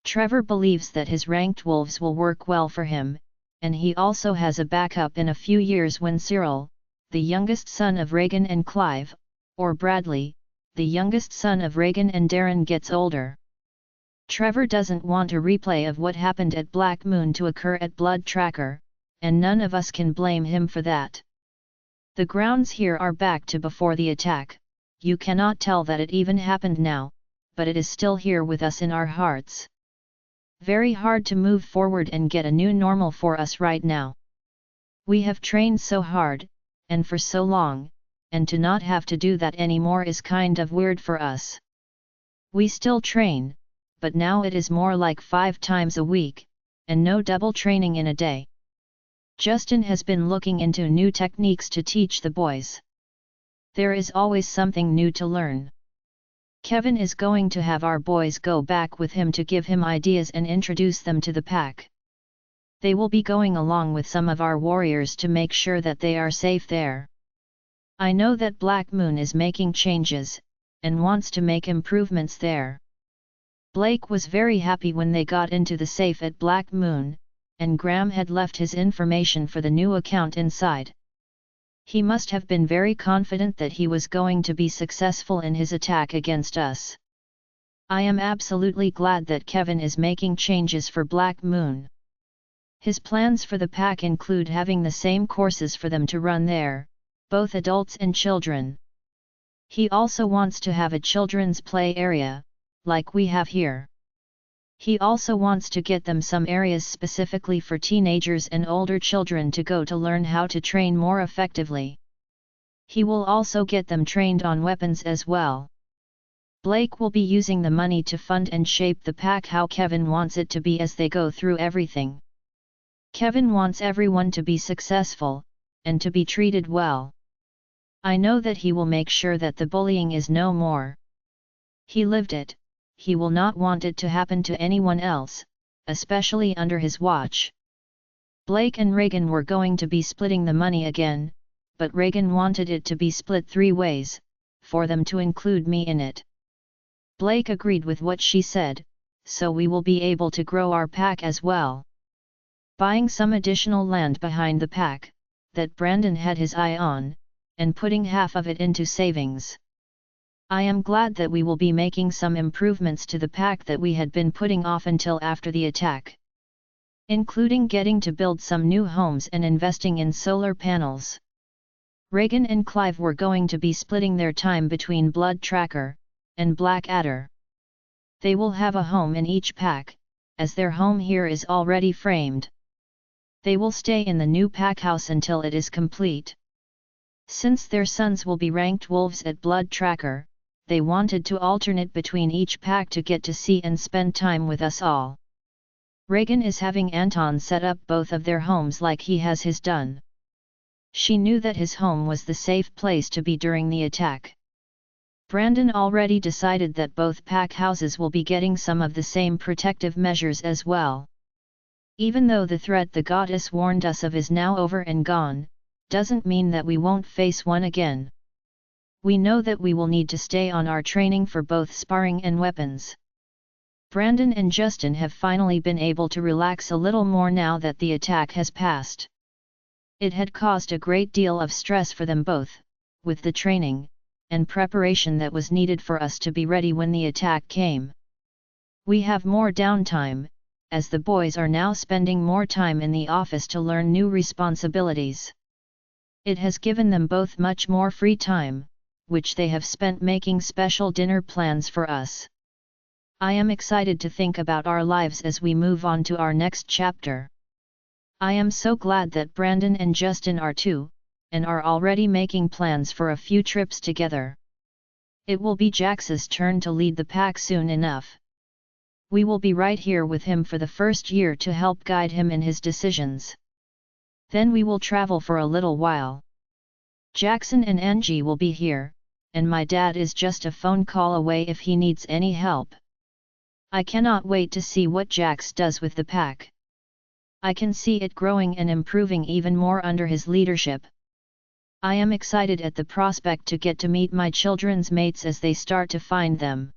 Trevor believes that his ranked wolves will work well for him, and he also has a backup in a few years when Cyril, the youngest son of Reagan and Clive, or Bradley, the youngest son of Reagan and Darren, gets older. Trevor doesn't want a replay of what happened at Black Moon to occur at Blood Tracker, and none of us can blame him for that. The grounds here are back to before the attack. You cannot tell that it even happened now, but it is still here with us in our hearts. Very hard to move forward and get a new normal for us right now. We have trained so hard, and for so long, and to not have to do that anymore is kind of weird for us. We still train, but now it is more like 5 times a week, and no double training in a day. Justin has been looking into new techniques to teach the boys. There is always something new to learn. Kevin is going to have our boys go back with him to give him ideas and introduce them to the pack. They will be going along with some of our warriors to make sure that they are safe there. I know that Black Moon is making changes, and wants to make improvements there. Blake was very happy when they got into the safe at Black Moon, and Graham had left his information for the new account inside. He must have been very confident that he was going to be successful in his attack against us. I am absolutely glad that Kevin is making changes for Black Moon. His plans for the pack include having the same courses for them to run there, both adults and children. He also wants to have a children's play area, like we have here. He also wants to get them some areas specifically for teenagers and older children to go to learn how to train more effectively. He will also get them trained on weapons as well. Blake will be using the money to fund and shape the pack how Kevin wants it to be as they go through everything. Kevin wants everyone to be successful, and to be treated well. I know that he will make sure that the bullying is no more. He lived it, he will not want it to happen to anyone else, especially under his watch. Blake and Reagan were going to be splitting the money again, but Reagan wanted it to be split 3 ways, for them to include me in it. Blake agreed with what she said, so we will be able to grow our pack as well. Buying some additional land behind the pack, that Brandon had his eye on, and putting half of it into savings. I am glad that we will be making some improvements to the pack that we had been putting off until after the attack. Including getting to build some new homes and investing in solar panels. Reagan and Clive were going to be splitting their time between Blood Tracker and Blackadder. They will have a home in each pack, as their home here is already framed. They will stay in the new pack house until it is complete. Since their sons will be ranked wolves at Blood Tracker, they wanted to alternate between each pack to get to see and spend time with us all. Reagan is having Anton set up both of their homes like he has his done. She knew that his home was the safe place to be during the attack. Brandon already decided that both pack houses will be getting some of the same protective measures as well. Even though the threat the goddess warned us of is now over and gone, doesn't mean that we won't face one again. We know that we will need to stay on our training for both sparring and weapons. Brandon and Justin have finally been able to relax a little more now that the attack has passed. It had caused a great deal of stress for them both, with the training and preparation that was needed for us to be ready when the attack came. We have more downtime, as the boys are now spending more time in the office to learn new responsibilities. It has given them both much more free time, which they have spent making special dinner plans for us. I am excited to think about our lives as we move on to our next chapter. I am so glad that Brandon and Justin are too, and are already making plans for a few trips together. It will be Jax's turn to lead the pack soon enough. We will be right here with him for the first year to help guide him in his decisions. Then we will travel for a little while. Jackson and Angie will be here, and my dad is just a phone call away if he needs any help. I cannot wait to see what Jax does with the pack. I can see it growing and improving even more under his leadership. I am excited at the prospect to get to meet my children's mates as they start to find them.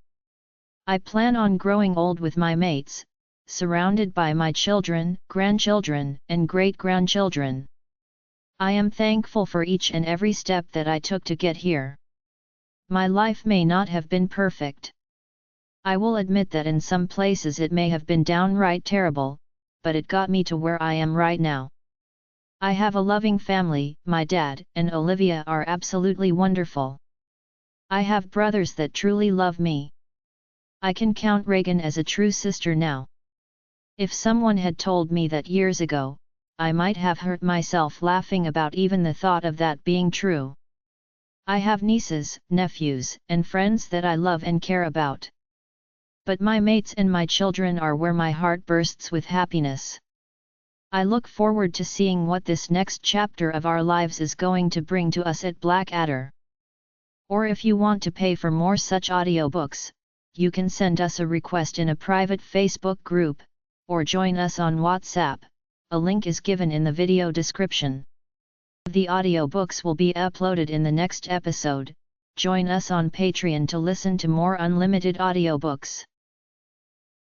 I plan on growing old with my mates, surrounded by my children, grandchildren, and great-grandchildren. I am thankful for each and every step that I took to get here. My life may not have been perfect. I will admit that in some places it may have been downright terrible, but it got me to where I am right now. I have a loving family, my dad and Olivia are absolutely wonderful. I have brothers that truly love me. I can count Reagan as a true sister now. If someone had told me that years ago, I might have hurt myself laughing about even the thought of that being true. I have nieces, nephews, and friends that I love and care about. But my mates and my children are where my heart bursts with happiness. I look forward to seeing what this next chapter of our lives is going to bring to us at Blackadder. Or if you want to pay for more such audiobooks, you can send us a request in a private Facebook group, or join us on WhatsApp, a link is given in the video description. The audiobooks will be uploaded in the next episode. Join us on Patreon to listen to more unlimited audiobooks.